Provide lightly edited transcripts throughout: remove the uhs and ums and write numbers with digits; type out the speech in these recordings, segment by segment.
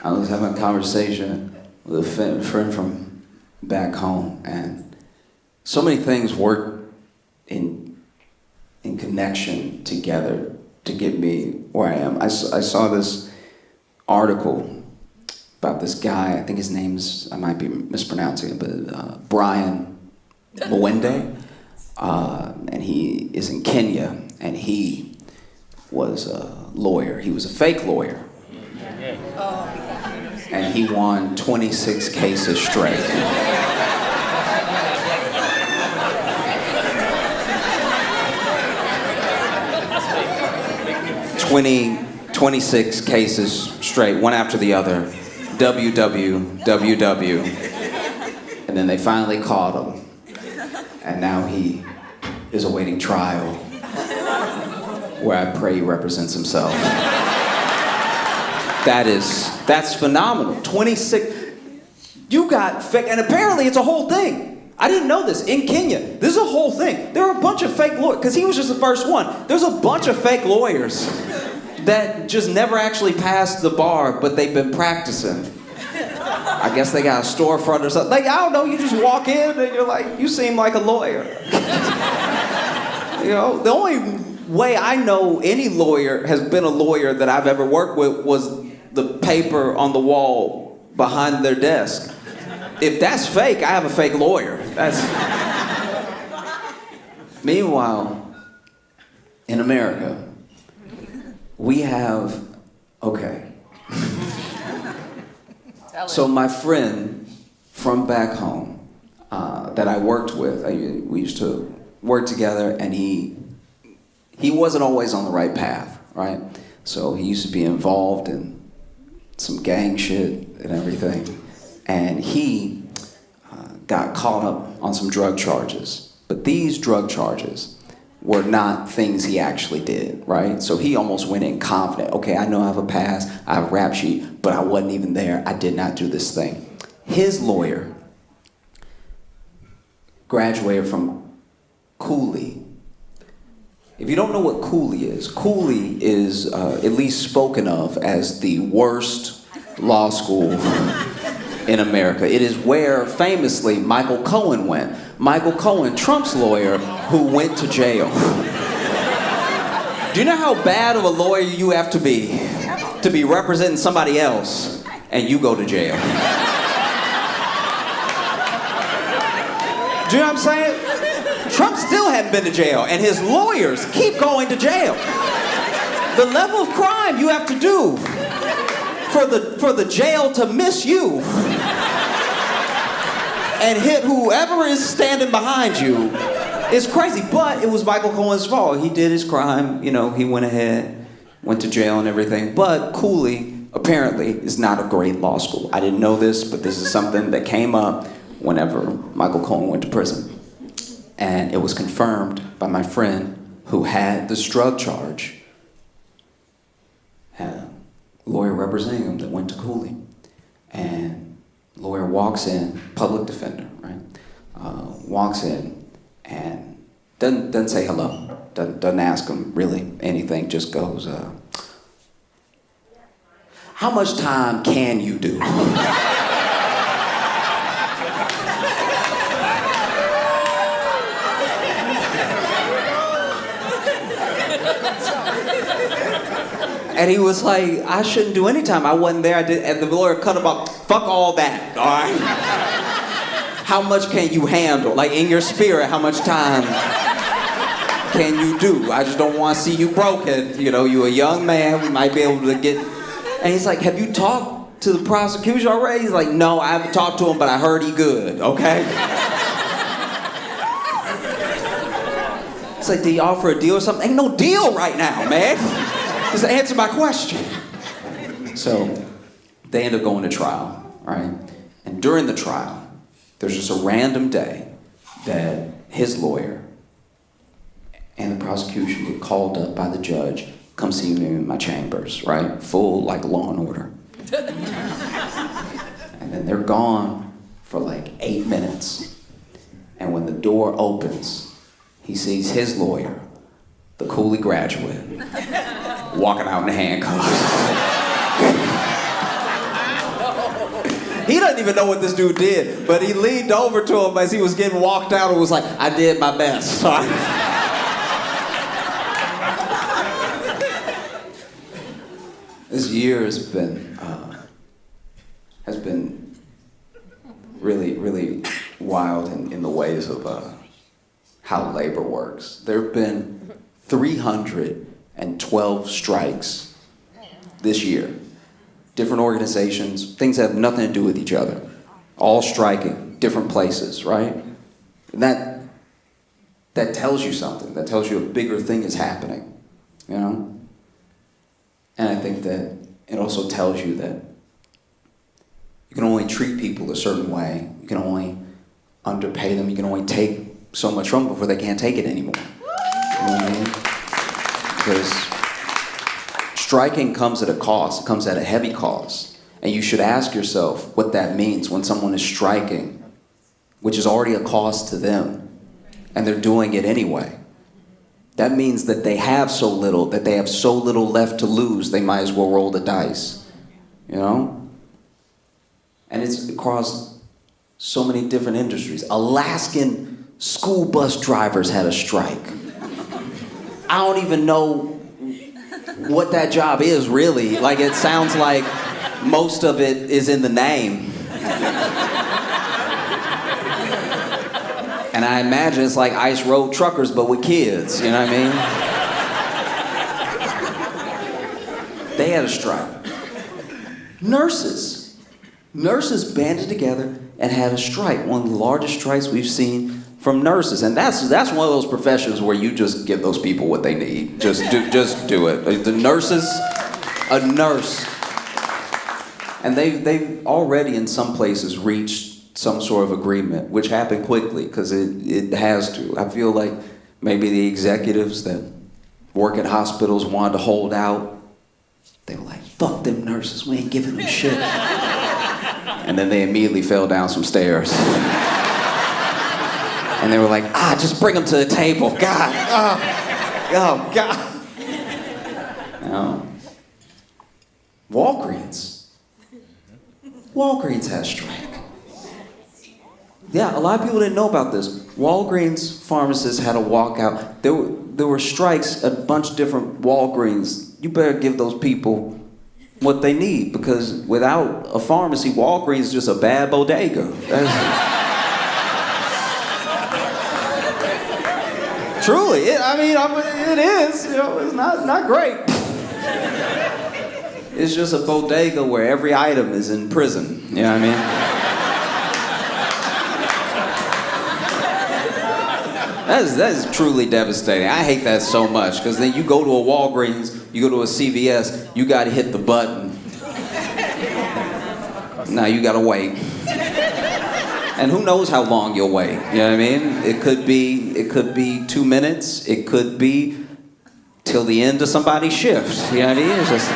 I was having a conversation with a friend from back home, and so many things work in connection together to get me where I am. I saw this article about this guy. I think his name's, I might be mispronouncing it, but Brian Mwende, and he is in Kenya, and he was a lawyer. He was a fake lawyer. And he won 26 cases straight. 26 cases straight, one after the other. WW. And then they finally caught him. And now he is awaiting trial, where I pray he represents himself. That's phenomenal. 26, you got fake, and apparently it's a whole thing. I didn't know this. In Kenya, this is a whole thing. There are a bunch of fake lawyers, because he was just the first one. There's a bunch of fake lawyers that just never actually passed the bar, but they've been practicing. I guess they got a storefront or something. Like, I don't know, you just walk in and you're like, you seem like a lawyer. You know, the only way I know any lawyer has been a lawyer that I've ever worked with was the paper on the wall behind their desk. If that's fake, I have a fake lawyer. Meanwhile, in America, we have, so my friend from back home that I worked with, we used to work together, and he wasn't always on the right path, right? So he used to be involved in some gang shit and everything. And he got caught up on some drug charges. But these drug charges were not things he actually did, right? So he almost went in confident. Okay, I know I have a past, I have a rap sheet, but I wasn't even there. I did not do this thing. His lawyer graduated from Cooley. If you don't know what Cooley is at least spoken of as the worst law school in America. It is where, famously, Michael Cohen went. Michael Cohen, Trump's lawyer, who went to jail. Do you know how bad of a lawyer you have to be representing somebody else and you go to jail? Do you know what I'm saying? Trump still hadn't been to jail, and his lawyers keep going to jail. The level of crime you have to do for the jail to miss you and hit whoever is standing behind you is crazy. But it was Michael Cohen's fault. He did his crime, you know, he went ahead, went to jail and everything. But Cooley, apparently, is not a great law school. I didn't know this, but this is something that came up whenever Michael Cohen went to prison. And it was confirmed by my friend who had this drug charge, had a lawyer representing him that went to Cooley. And lawyer walks in, public defender, right? Walks in and doesn't say hello, doesn't ask him really anything, just goes, how much time can you do? And he was like, I shouldn't do any time. I wasn't there. I did. And the lawyer cut him off. Fuck all that, all right? How much can you handle? Like, in your spirit, how much time can you do? I just don't want to see you broken. You know, you're a young man. We might be able to get... And he's like, have you talked to the prosecution already? He's like, no, I haven't talked to him, but I heard he good, okay? It's like, did he offer a deal or something? Ain't no deal right now, man. Just answer my question. So they end up going to trial, right? And during the trial, there's just a random day that his lawyer and the prosecution get called up by the judge, come see me in my chambers, right? Full, like, Law and Order. And then they're gone for like 8 minutes. And when the door opens, he sees his lawyer, the Cooley graduate, walking out in handcuffs. He doesn't even know what this dude did, but he leaned over to him as he was getting walked out and was like, I did my best. This year has been really, really wild in the ways of how labor works. There have been 312 strikes this year. Different organizations, things that have nothing to do with each other, all striking, different places, right? And that tells you something. That tells you a bigger thing is happening, you know? And I think that it also tells you that you can only treat people a certain way. You can only underpay them. You can only take so much from them before they can't take it anymore. You know what I mean? Because striking comes at a cost. It comes at a heavy cost. And you should ask yourself what that means when someone is striking, which is already a cost to them, and they're doing it anyway. That means that they have so little, that they have so little left to lose, they might as well roll the dice, you know? And it's across so many different industries. Alaskan school bus drivers had a strike. I don't even know what that job is, really. Like, it sounds like most of it is in the name. And I imagine it's like Ice Road Truckers, but with kids, you know what I mean? They had a strike. Nurses banded together and had a strike. One of the largest strikes we've seen from nurses. And that's one of those professions where you just give those people what they need. Just do it. The nurses, a nurse. And they've already in some places reached some sort of agreement, which happened quickly, because it has to. I feel like maybe the executives that work at hospitals wanted to hold out. They were like, fuck them nurses, we ain't giving them shit. And then they immediately fell down some stairs. And they were like, just bring them to the table, God. Oh God. Walgreens has strike. Yeah, a lot of people didn't know about this. Walgreens pharmacists had a walkout. There were strikes at a bunch of different Walgreens. You better give those people what they need, because without a pharmacy, Walgreens is just a bad bodega. Truly, it is. You know, it's not great. It's just a bodega where every item is in prison. You know what I mean? That is truly devastating. I hate that so much, because then you go to a Walgreens, you go to a CVS, you gotta hit the button. Now you gotta wait. And who knows how long you'll wait, you know what I mean? It could be 2 minutes, it could be till the end of somebody's shift, you know what I mean? It's just,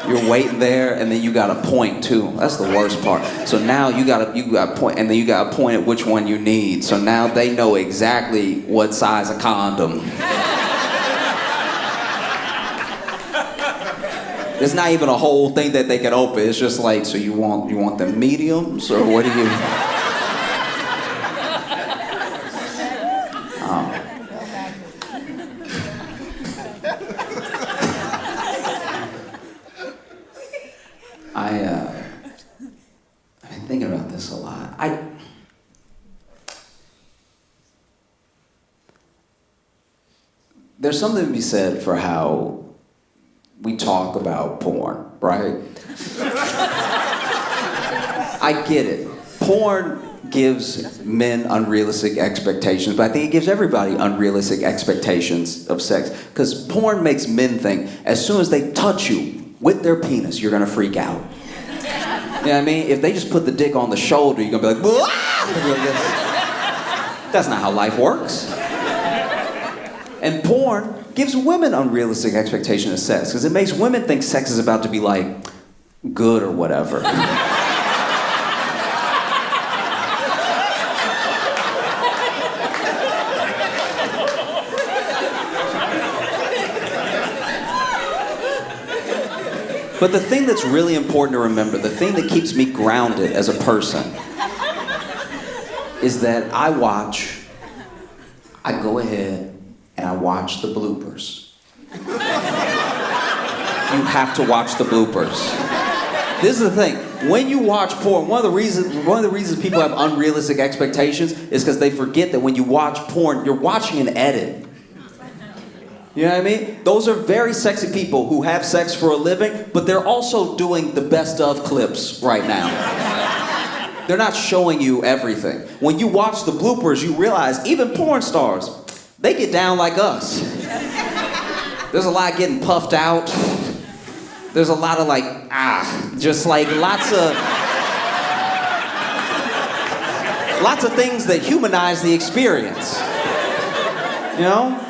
you're waiting there, and then you got to point too. That's the worst part. So now you got to point, and then you got to point at which one you need. So now they know exactly what size of condom. It's not even a whole thing that they can open. It's just like, so you want the mediums, or what do you? I've been thinking about this a lot. There's something to be said for how we talk about porn, right? I get it. Porn gives men unrealistic expectations, but I think it gives everybody unrealistic expectations of sex, because porn makes men think as soon as they touch you with their penis, you're gonna freak out. You know what I mean? If they just put the dick on the shoulder, you're gonna be like, that's not how life works. And porn gives women unrealistic expectations of sex, because it makes women think sex is about to be like good or whatever. But the thing that's really important to remember, the thing that keeps me grounded as a person, is that I go ahead and I watch the bloopers. You have to watch the bloopers. This is the thing. When you watch porn, one of the reasons people have unrealistic expectations is because they forget that when you watch porn, you're watching an edit. You know what I mean? Those are very sexy people who have sex for a living, but they're also doing the best of clips right now. They're not showing you everything. When you watch the bloopers, you realize even porn stars, they get down like us. There's a lot getting puffed out. There's a lot of just like lots of things that humanize the experience. You know?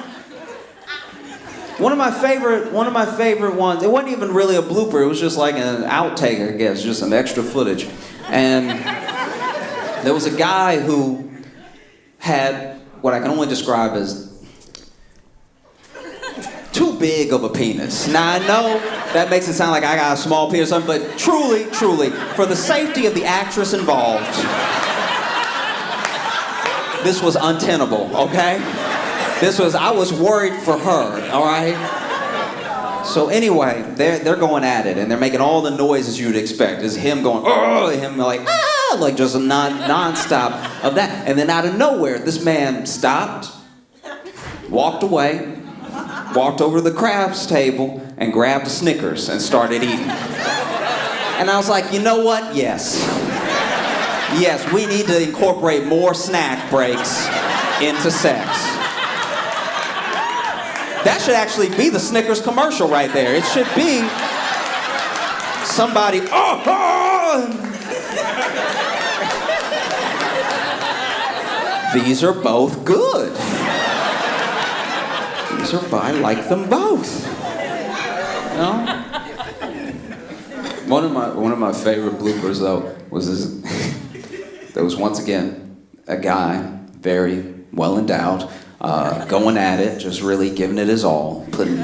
One of my favorite ones, it wasn't even really a blooper, it was just like an outtake, I guess, just some extra footage. And there was a guy who had what I can only describe as too big of a penis. Now I know that makes it sound like I got a small penis or something, but truly, for the safety of the actress involved, this was untenable, okay? I was worried for her, all right? So anyway, they're going at it, and they're making all the noises you'd expect. It's him going, oh, him like, ah, like just a non-stop of that. And then out of nowhere, this man stopped, walked away, walked over to the crabs table, and grabbed a Snickers and started eating. And I was like, you know what? Yes. Yes, we need to incorporate more snack breaks into sex. That should actually be the Snickers commercial right there. It should be somebody, These are both good. I like them both. You know? One of my favorite bloopers though was this. There was once again a guy, very well endowed, going at it, just really giving it his all, putting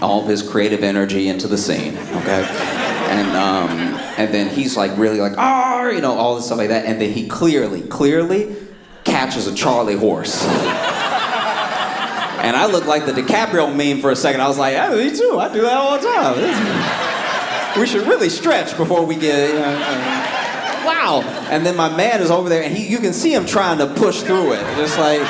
all of his creative energy into the scene. Okay, and then he's like really like all this stuff like that, and then he clearly catches a Charlie horse. And I looked like the DiCaprio meme for a second. I was like, yeah, me too. I do that all the time. We should really stretch before we get. Wow. And then my man is over there, and you can see him trying to push through it, just like.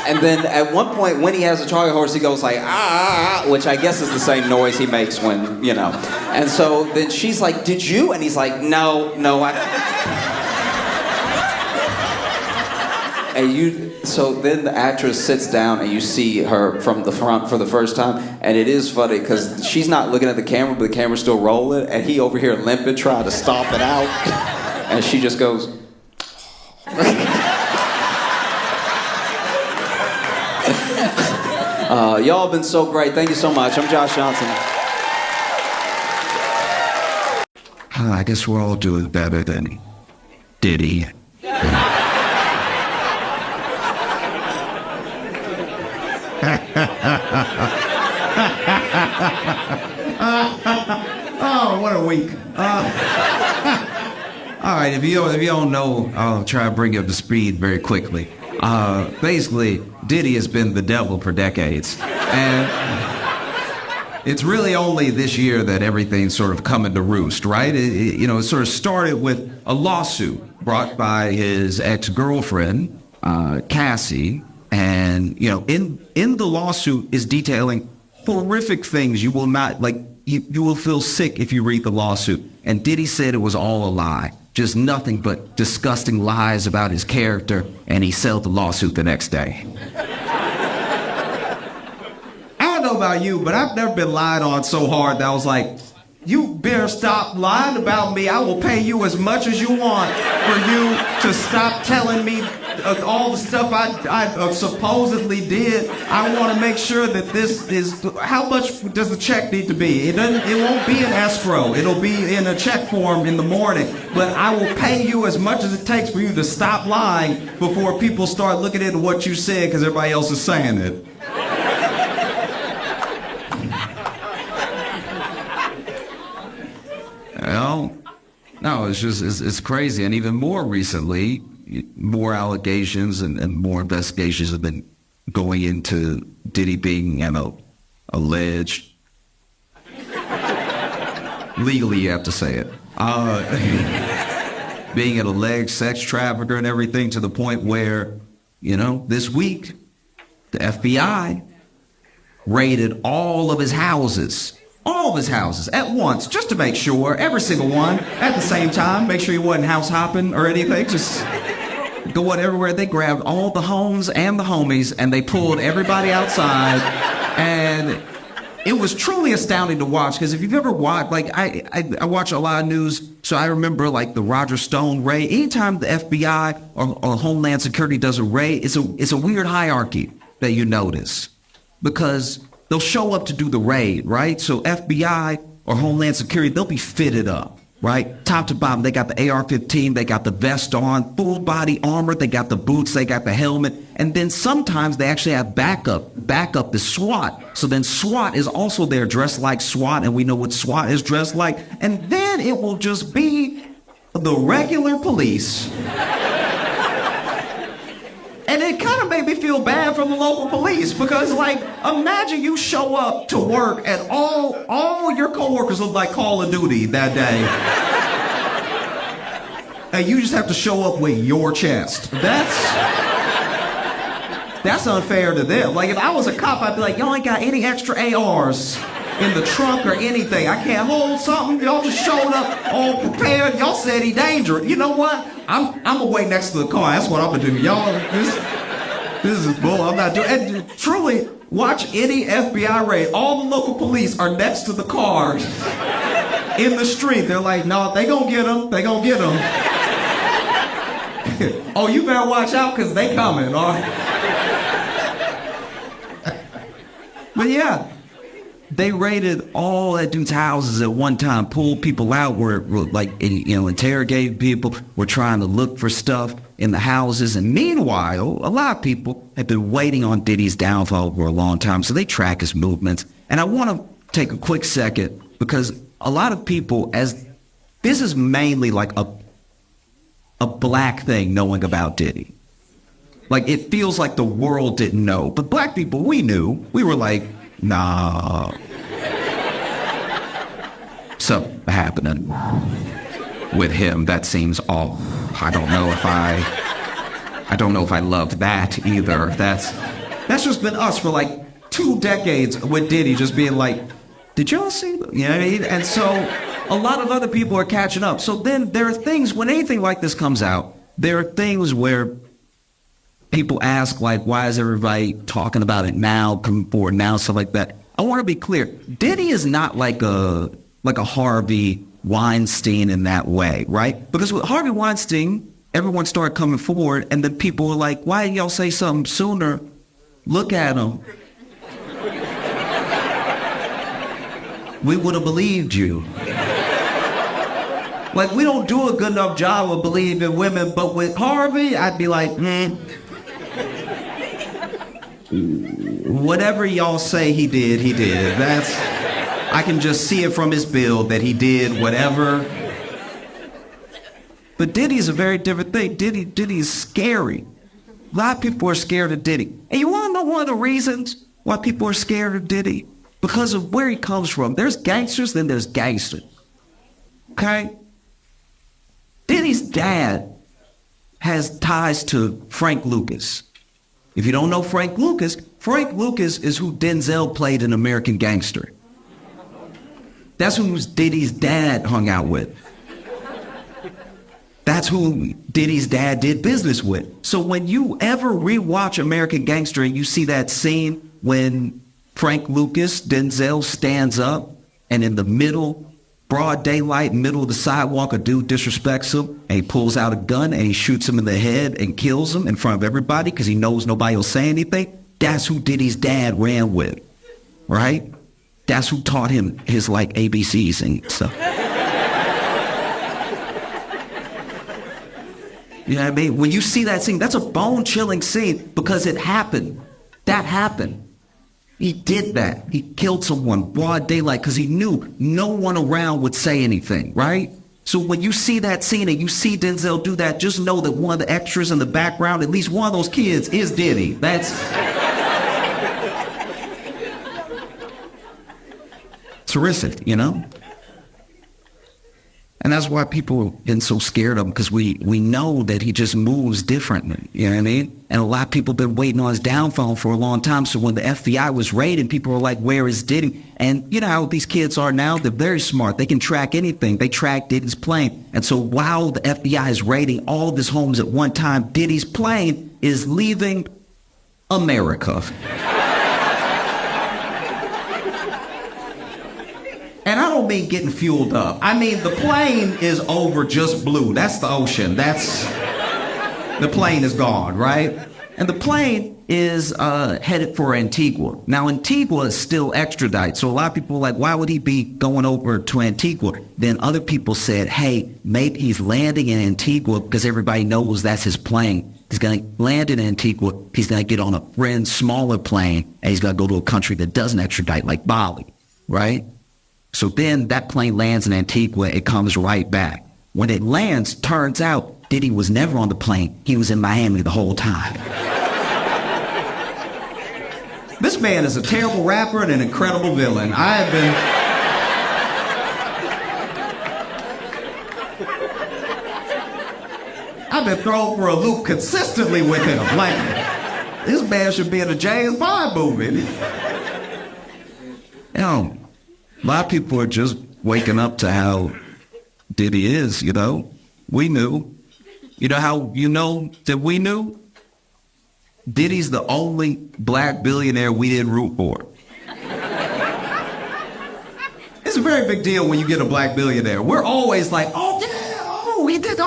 And then at one point, when he has a Charlie horse, he goes like, which I guess is the same noise he makes when, you know. And so then she's like, did you? And he's like, no, so then the actress sits down and you see her from the front for the first time. And it is funny because she's not looking at the camera, but the camera's still rolling. And he over here limping, trying to stomp it out. And she just goes, y'all have been so great. Thank you so much. I'm Josh Johnson. I guess we're all doing better than Diddy. Oh, what a week. All right, if you don't know, I'll try to bring you up to speed very quickly. Basically, Diddy has been the devil for decades. And it's really only this year that everything's sort of coming to roost, right? It sort of started with a lawsuit brought by his ex-girlfriend, Cassie. And, in the lawsuit is detailing horrific things you will not, you will feel sick if you read the lawsuit. And Diddy said it was all a lie. Just nothing but disgusting lies about his character, and he settled the lawsuit the next day. I don't know about you, but I've never been lied on so hard that I was like, you better stop lying about me. I will pay you as much as you want for you to stop telling me all the stuff I supposedly did. I want to make sure that this is, how much does the check need to be? It won't be in escrow. It'll be in a check form in the morning. But I will pay you as much as it takes for you to stop lying before people start looking into what you said because everybody else is saying it. Well, no, it's crazy. And even more recently, more allegations and more investigations have been going into Diddy being an alleged, legally you have to say it, being an alleged sex trafficker and everything, to the point where, this week, the FBI raided all of his houses at once, just to make sure, every single one at the same time, make sure he wasn't house hopping or anything, just going everywhere. They grabbed all the homes and the homies and they pulled everybody outside, and it was truly astounding to watch, because if you've ever watched, like I watch a lot of news, so I remember like the Roger Stone raid. Anytime the FBI or Homeland Security does a raid, it's a weird hierarchy that you notice, because they'll show up to do the raid, right? So FBI or Homeland Security, they'll be fitted up, right? Top to bottom, they got the AR-15, they got the vest on, full body armor, they got the boots, they got the helmet, and then sometimes they actually have backup. Backup is SWAT. So then SWAT is also there dressed like SWAT, and we know what SWAT is dressed like. And then it will just be the regular police. And it kind of made me feel bad for the local police, because, like, imagine you show up to work and all your coworkers look like Call of Duty that day. And you just have to show up with your chest. That's unfair to them. Like, if I was a cop, I'd be like, y'all ain't got any extra ARs in the trunk or anything. I can't hold something. Y'all just showed up all prepared. Y'all said he dangerous. You know what? I'm gonna wait next to the car. That's what I'm gonna do. Y'all, this is bull. I'm not doing. And truly, watch any FBI raid. All the local police are next to the cars in the street. They're like, no, they gonna get them. They gonna get them. Oh, you better watch out, because they coming. All right. But yeah. They raided all that dude's houses at one time, pulled people out, were like, interrogating people, were trying to look for stuff in the houses. And meanwhile, a lot of people have been waiting on Diddy's downfall for a long time, so they track his movements. And I want to take a quick second, because a lot of people, as this is mainly like a black thing, knowing about Diddy. Like, it feels like the world didn't know, but black people, we knew. We were like, nah, something happening with him that seems off. I don't know if I love that either. That's just been us for like 2 decades with Diddy, just being like, did y'all see? You know what I mean? And so a lot of other people are catching up. So then there are things, when anything like this comes out, there are things where people ask, like, why is everybody talking about it now, coming forward now, stuff like that. I want to be clear. Diddy is not like a Harvey Weinstein in that way, right? Because with Harvey Weinstein, everyone started coming forward, and then people were like, why didn't y'all say something sooner? Look at him. We would have believed you. Like, we don't do a good enough job of believing women, but with Harvey, I'd be like, whatever y'all say he did, he did. I can just see it from his build that he did whatever. But Diddy's a very different thing. Diddy's scary. A lot of people are scared of Diddy. And you want to know one of the reasons why people are scared of Diddy? Because of where he comes from. There's gangsters, then there's gangsters. Okay? Diddy's dad has ties to Frank Lucas. If you don't know Frank Lucas is who Denzel played in American Gangster. That's who Diddy's dad hung out with. That's who Diddy's dad did business with. So when you ever rewatch American Gangster and you see that scene when Frank Lucas, Denzel, stands up, and in the middle broad daylight, middle of the sidewalk, a dude disrespects him, and he pulls out a gun and he shoots him in the head and kills him in front of everybody because he knows nobody will say anything. That's who Diddy's dad ran with, right? That's who taught him his, like, ABCs and stuff. You know what I mean? When you see that scene, that's a bone-chilling scene because it happened. That happened. He did that. He killed someone broad daylight because he knew no one around would say anything, right? So when you see that scene and you see Denzel do that, just know that one of the extras in the background, at least one of those kids, is Diddy. That's... terrific, you know? And that's why people are getting so scared of him, because we know that he just moves differently, you know what I mean? And a lot of people have been waiting on his downfall for a long time, so when the FBI was raiding, people were like, where is Diddy? And you know how these kids are now? They're very smart. They can track anything. They track Diddy's plane. And so while the FBI is raiding all of his homes at one time, Diddy's plane is leaving America. And I don't mean getting fueled up. I mean, the plane is over just blue. That's the ocean. The plane is gone, right? And the plane is headed for Antigua. Now, Antigua is still extradite. So a lot of people are like, why would he be going over to Antigua? Then other people said, hey, maybe he's landing in Antigua because everybody knows that's his plane. He's going to land in Antigua. He's going to get on a friend's smaller plane. And he's going to go to a country that doesn't extradite, like Bali, right? So then that plane lands in Antigua, it comes right back. When it lands, turns out Diddy was never on the plane. He was in Miami the whole time. This man is a terrible rapper and an incredible villain. I've been thrown for a loop consistently with him. Like, this man should be in a James Bond movie. You know, a lot of people are just waking up to how Diddy is, you know. We knew. You know how you know that we knew? Diddy's the only black billionaire we didn't root for. It's a very big deal when you get a black billionaire. We're always like, oh, yeah, oh, we did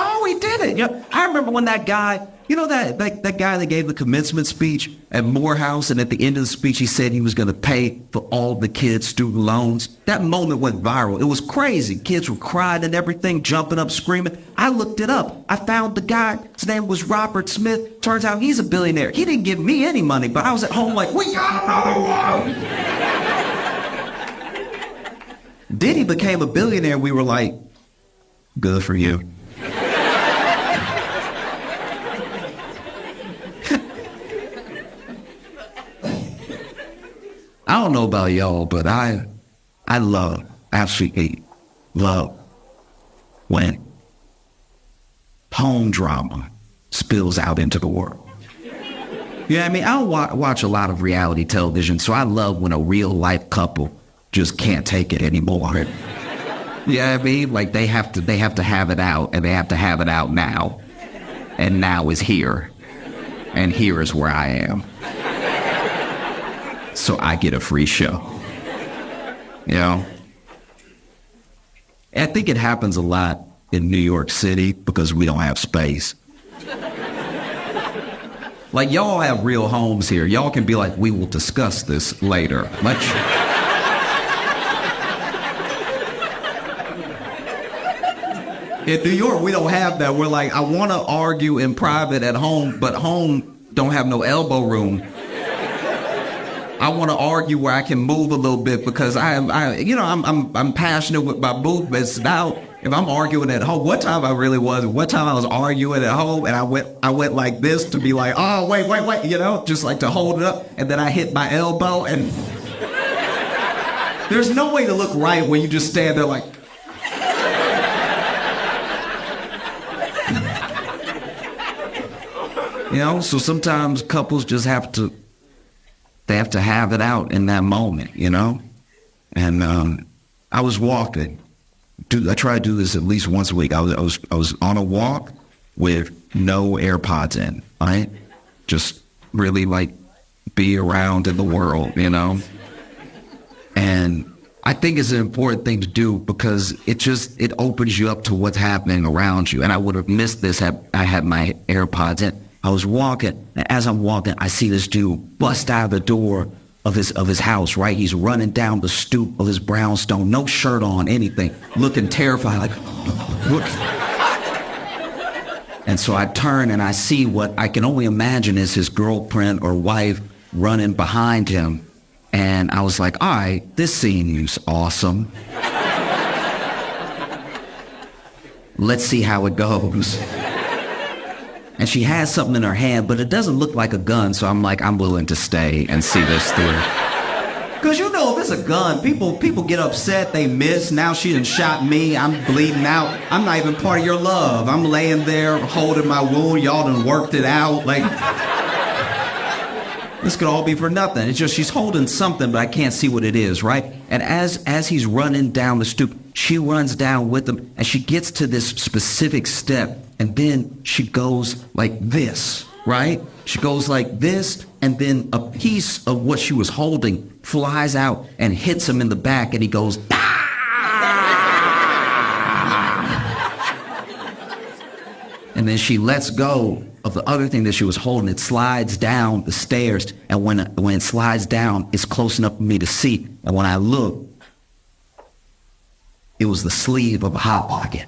it. You know, I remember when that guy, you know that guy that gave the commencement speech at Morehouse, and at the end of the speech he said he was going to pay for all the kids' student loans. That moment went viral. It was crazy. Kids were crying and everything, jumping up, screaming. I looked it up. I found the guy. His name was Robert Smith. Turns out he's a billionaire. He didn't give me any money, but I was at home like, we got another one. Diddy became a billionaire. We were like, good for you. I don't know about y'all, but I absolutely love when home drama spills out into the world. You know what I mean? I don't watch a lot of reality television, so I love when a real life couple just can't take it anymore. You know what I mean? Like they have to have it out, and they have to have it out now. And now is here. And here is where I am. So I get a free show. You know? I think it happens a lot in New York City because we don't have space. Like, y'all have real homes here. Y'all can be like, we will discuss this later. In New York, we don't have that. We're like, I want to argue in private at home, but home don't have no elbow room. I want to argue where I can move a little bit because I'm passionate with my movements. Now, if I'm arguing at home, one time I was arguing at home, and I went like this to be like, oh, wait, you know, just like to hold it up, and then I hit my elbow, and there's no way to look right when you just stand there like. You know, so sometimes couples just have to have it out in that moment, you know? And I was walking. I try to do this at least once a week. I was on a walk with no AirPods in, right? Just really like be around in the world, you know? And I think it's an important thing to do because it opens you up to what's happening around you. And I would have missed this had I had my AirPods in. I was walking, and as I'm walking, I see this dude bust out of the door of his house, right? He's running down the stoop of his brownstone, no shirt on, anything, looking terrified, like, look. And so I turn and I see what I can only imagine is his girlfriend or wife running behind him. And I was like, all right, this seems awesome. Let's see how it goes. And she has something in her hand, but it doesn't look like a gun, so I'm like, I'm willing to stay and see this through. Because you know, if it's a gun, people get upset, they miss. Now she done shot me, I'm bleeding out. I'm not even part of your love. I'm laying there holding my wound, y'all done worked it out. Like, this could all be for nothing. It's just she's holding something, but I can't see what it is, right? And as he's running down the stoop, she runs down with him, and she gets to this specific step, and then she goes like this, right? She goes like this, and then a piece of what she was holding flies out and hits him in the back, and he goes, ah! And then she lets go of the other thing that she was holding. It slides down the stairs, and when it slides down, it's close enough for me to see. And when I look, it was the sleeve of a Hot Pocket.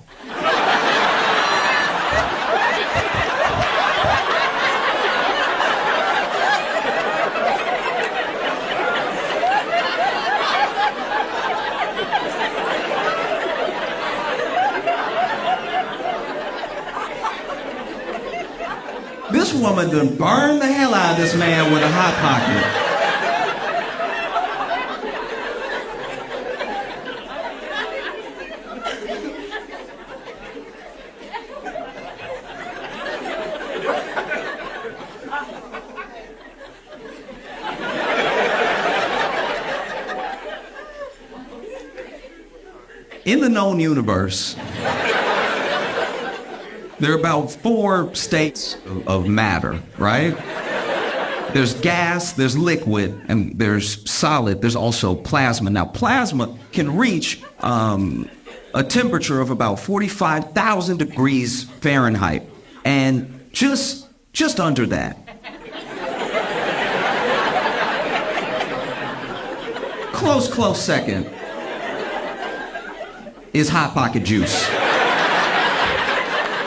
This woman done burned the hell out of this man with a Hot Pocket. In the known universe, there are about 4 states of matter, right? There's gas, there's liquid, and there's solid. There's also plasma. Now, plasma can reach a temperature of about 45,000 degrees Fahrenheit, and just under that. Close second is Hot Pocket juice.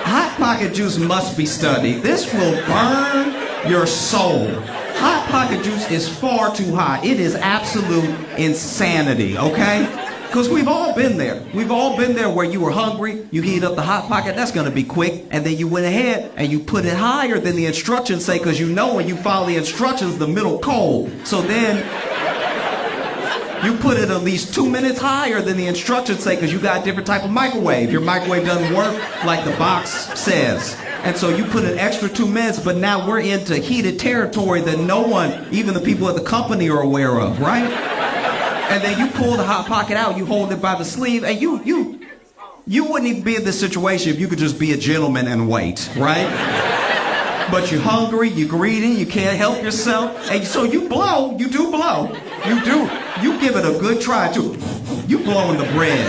Hot Pocket juice must be studied. This will burn your soul. Hot Pocket juice is far too hot. It is absolute insanity, okay? Because we've all been there. We've all been there where you were hungry, you heat up the Hot Pocket, that's gonna be quick, and then you went ahead and you put it higher than the instructions say, because you know when you follow the instructions, the middle cold. So then you put it at least 2 minutes higher than the instructions say because you got a different type of microwave. Your microwave doesn't work like the box says. And so you put an extra 2 minutes, but now we're into heated territory that no one, even the people at the company, are aware of, right? And then you pull the Hot Pocket out, you hold it by the sleeve, and you wouldn't even be in this situation if you could just be a gentleman and wait, right? But you're hungry, you're greedy, you can't help yourself, and so you blow, you do blow. You do. You give it a good try, too. You blowing the bread.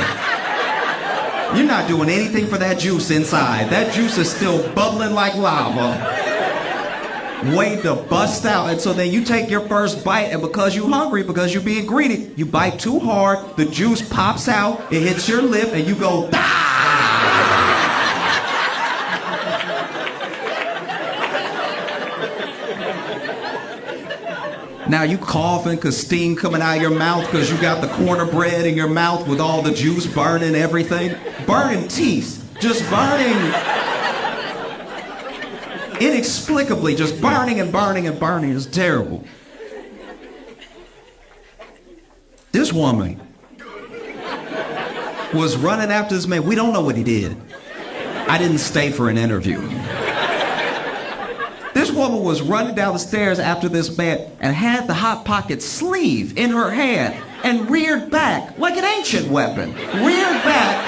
You're not doing anything for that juice inside. That juice is still bubbling like lava. Wait to bust out. And so then you take your first bite, and because you're hungry, because you're being greedy, you bite too hard, the juice pops out, it hits your lip, and you go, ah! Now you coughing because steam coming out of your mouth because you got the corner bread in your mouth with all the juice burning everything. Burning teeth. Just burning. Inexplicably, just burning and burning and burning. It's terrible. This woman was running after this man. We don't know what he did. I didn't stay for an interview. This woman was running down the stairs after this man and had the Hot Pocket sleeve in her hand and reared back like an ancient weapon. Reared back.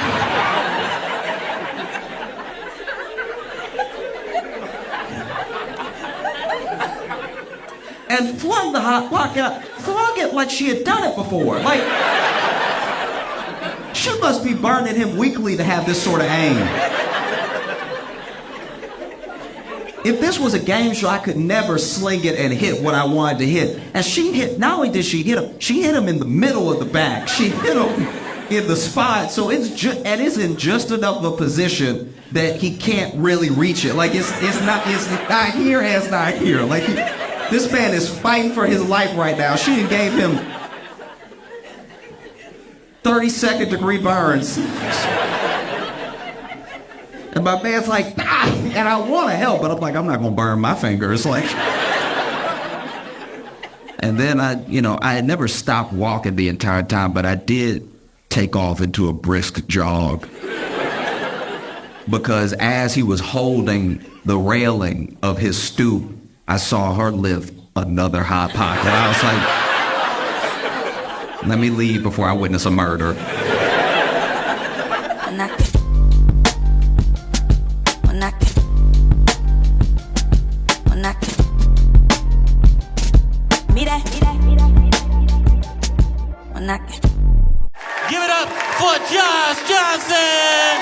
And flung the Hot Pocket out. Flung it like she had done it before. Like She must be burning him weekly to have this sort of aim. If this was a game show, I could never sling it and hit what I wanted to hit. And she hit, not only did she hit him, she hit him in the middle of the back. She hit him in the spot, so it's in just enough of a position that he can't really reach it. Like it's not here and it's not here. Like this man is fighting for his life right now. She gave him 32nd degree burns. And my man's like, ah! And I want to help, but I'm like, I'm not going to burn my fingers. Like, and then I had never stopped walking the entire time, but I did take off into a brisk jog. Because as he was holding the railing of his stoop, I saw her lift another Hot Pocket. I was like, let me leave before I witness a murder. Give it up for Josh Johnson!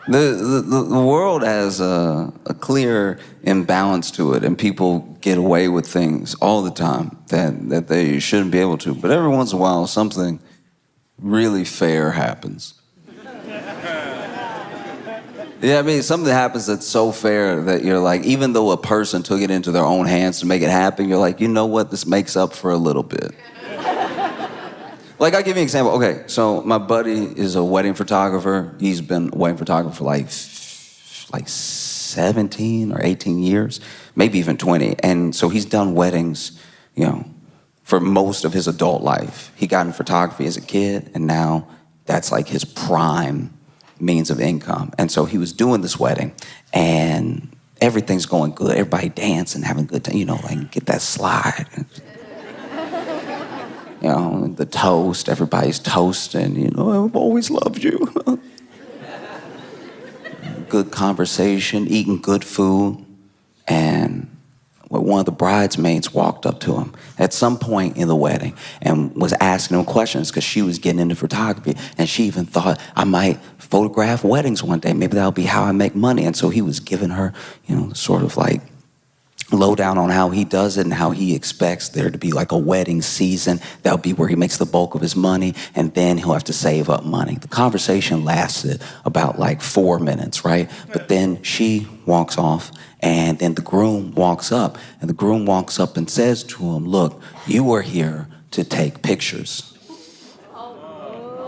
The world has a clear imbalance to it, and people get away with things all the time that they shouldn't be able to. But every once in a while, something really fair happens. Yeah, I mean, something happens that's so fair that you're like, even though a person took it into their own hands to make it happen, you're like, you know what, this makes up for a little bit. Like, I'll give you an example. Okay, so my buddy is a wedding photographer. He's been a wedding photographer for like 17 or 18 years, maybe even 20. And so he's done weddings, for most of his adult life. He got in photography as a kid, and now that's like his prime means of income. And so he was doing this wedding, and everything's going good. Everybody dancing, having a good time, like get that slide. The toast, everybody's toasting, I've always loved you. Good conversation, eating good food. And one of the bridesmaids walked up to him at some point in the wedding and was asking him questions because she was getting into photography, and she even thought, I might photograph weddings one day. Maybe that'll be how I make money. And so he was giving her, sort of like lowdown on how he does it and how he expects there to be like a wedding season. That'll be where he makes the bulk of his money, and then he'll have to save up money. The conversation lasted about like 4 minutes, right? But then she walks off, and then the groom walks up, and the groom walks up and says to him, look, you are here to take pictures.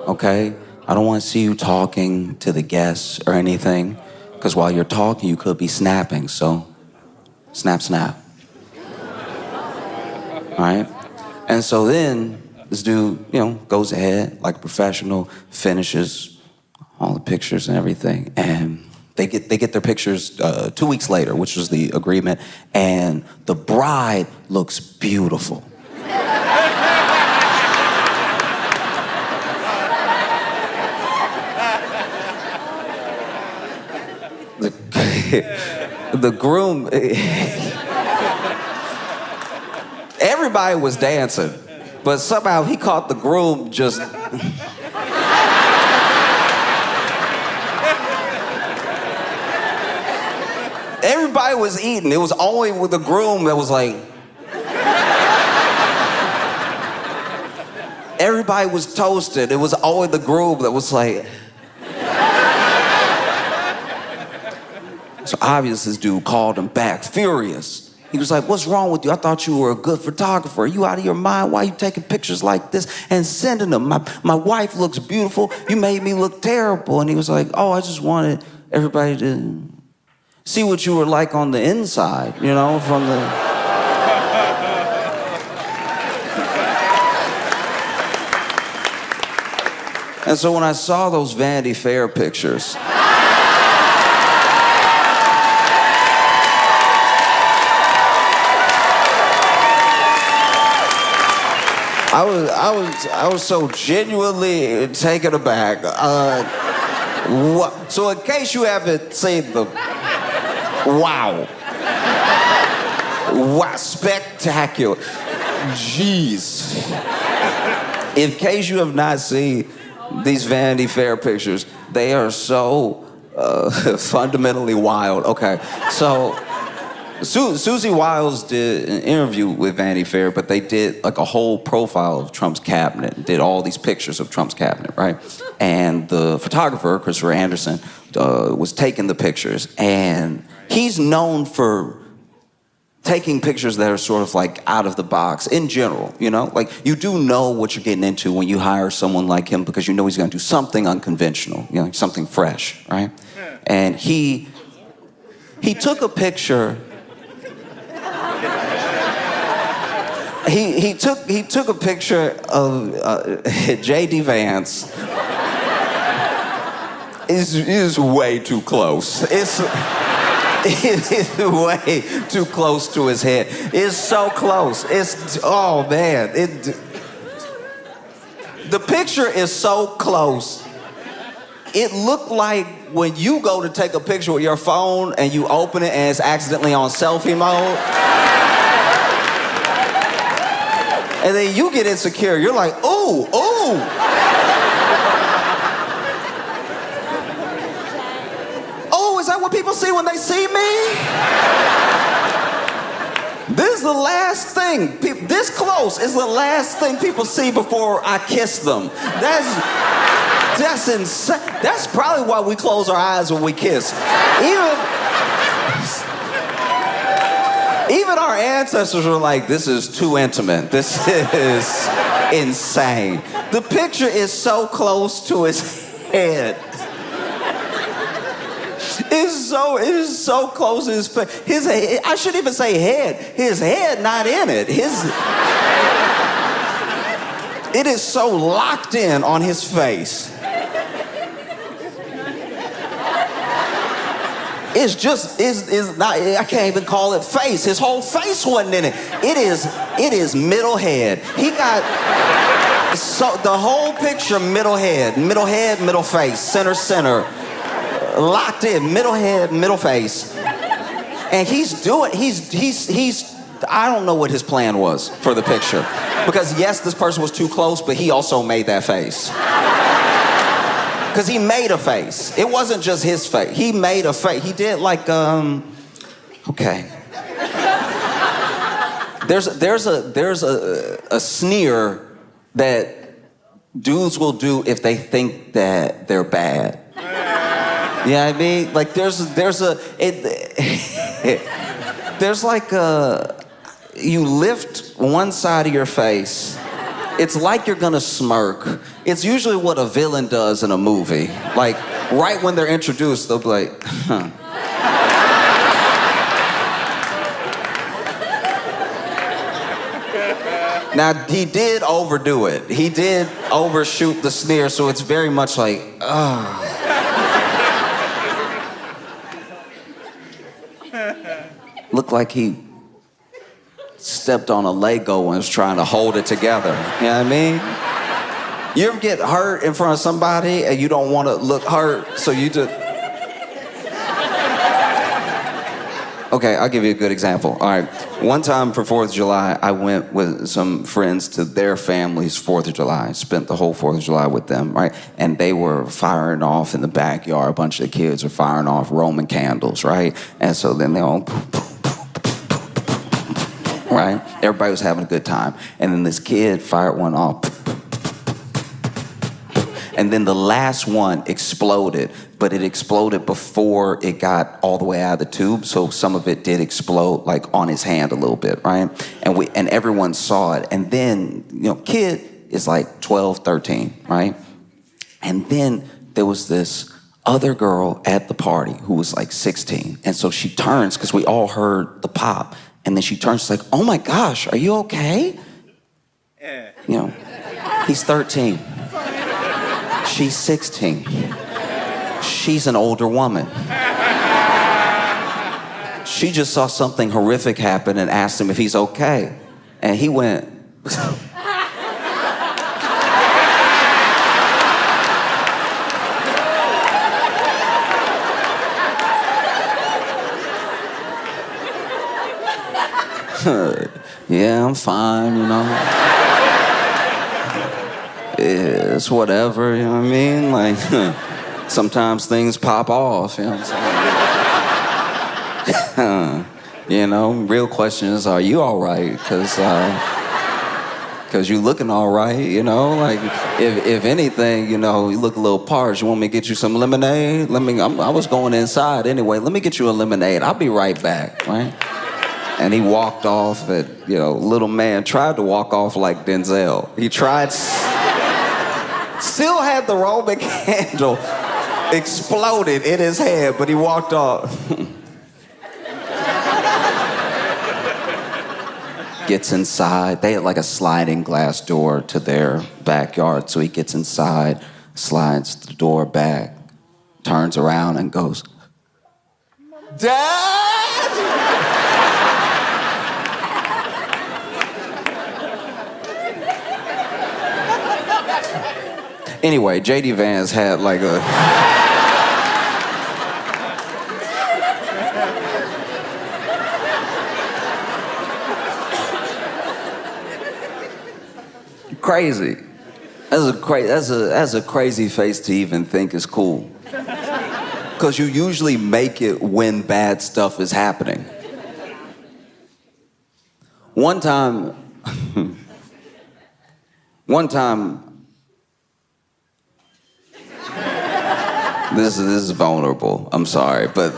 Okay? I don't want to see you talking to the guests or anything, because while you're talking, you could be snapping, so snap, snap. All right? And so then this dude, goes ahead like a professional, finishes all the pictures and everything, and they get their pictures 2 weeks later, which was the agreement, and the bride looks beautiful. The groom, everybody was dancing, but somehow he caught the groom just... Everybody was eating. It was only with the groom that was like... Everybody was toasted. It was only the groom that was like... So obviously this dude called him back, furious. He was like, what's wrong with you? I thought you were a good photographer. Are you out of your mind? Why are you taking pictures like this and sending them? My wife looks beautiful. You made me look terrible. And he was like, oh, I just wanted everybody to see what you were like on the inside, from the... And so when I saw those Vanity Fair pictures, I was so genuinely taken aback. So in case you haven't seen the, wow, spectacular, jeez. In case you have not seen these Vanity Fair pictures, they are so fundamentally wild. Okay, so Susie Wiles did an interview with Vanity Fair, but they did like a whole profile of Trump's cabinet, did all these pictures of Trump's cabinet, right? And the photographer, Christopher Anderson, was taking the pictures, and he's known for taking pictures that are sort of like out of the box in general, you know? Like, you do know what you're getting into when you hire someone like him because you know he's gonna do something unconventional, you know, something fresh, right? And he took a picture. He took a picture of J.D. Vance. Is way too close. It is way too close to his head. It's so close. Oh man. The picture is so close. It looked like when you go to take a picture with your phone and you open it and it's accidentally on selfie mode. And then you get insecure. You're like, ooh, ooh. Oh, is that what people see when they see me? This is the last thing. This close is the last thing people see before I kiss them. That's insane. That's probably why we close our eyes when we kiss. Even our ancestors were like, this is too intimate. This is insane. The picture is so close to his head. It is so close to his face. I shouldn't even say head. His head not in it. It is so locked in on his face. It's not, I can't even call it face. His whole face wasn't in it. It is middle head. He got, the whole picture middle head, middle face, center, locked in, middle head, middle face. And he's I don't know what his plan was for the picture. Because yes, this person was too close, but he also made that face. Because he made a face. It wasn't just his face. He made a face. He did like, okay. There's a sneer that dudes will do if they think that they're bad. You know what I mean? Like there's like you lift one side of your face. It's like you're gonna smirk. It's usually what a villain does in a movie. Like, right when they're introduced, they'll be like, huh. Now, he did overdo it. He did overshoot the sneer, so it's very much like, oh. Looked like he stepped on a Lego and was trying to hold it together. You know what I mean? You ever get hurt in front of somebody and you don't want to look hurt, so you just... Okay, I'll give you a good example. All right, one time for 4th of July, I went with some friends to their family's 4th of July. Spent the whole 4th of July with them, right? And they were firing off in the backyard. A bunch of the kids were firing off Roman candles, right? And so then they all... Right? Everybody was having a good time. And then this kid fired one off. And then the last one exploded, but it exploded before it got all the way out of the tube. So some of it did explode like on his hand a little bit, right? And everyone saw it. And then, you know, kid is like 12, 13, right? And then there was this other girl at the party who was like 16. And so she turns, because we all heard the pop. And then she turns, she's like, oh my gosh, are you okay? Yeah. You know, he's 13. She's 16. She's an older woman. She just saw something horrific happen and asked him if he's okay. And he went... Yeah, I'm fine, you know. It's whatever, you know what I mean? Like, sometimes things pop off, you know what I'm saying? You know, real question is, are you all right? Because you looking all right, you know? Like, if anything, you know, you look a little parched. You want me to get you some lemonade? I was going inside anyway. Let me get you a lemonade. I'll be right back, right? And he walked off little man tried to walk off like Denzel. He tried, still had the Roman candle exploded in his head, but he walked off. Gets inside. They had like a sliding glass door to their backyard, so he gets inside, slides the door back, turns around and goes, "Dad!" Anyway, J.D. Vance had like a... Crazy. That's a crazy face to even think is cool. Because you usually make it when bad stuff is happening. One time, this is vulnerable, I'm sorry, but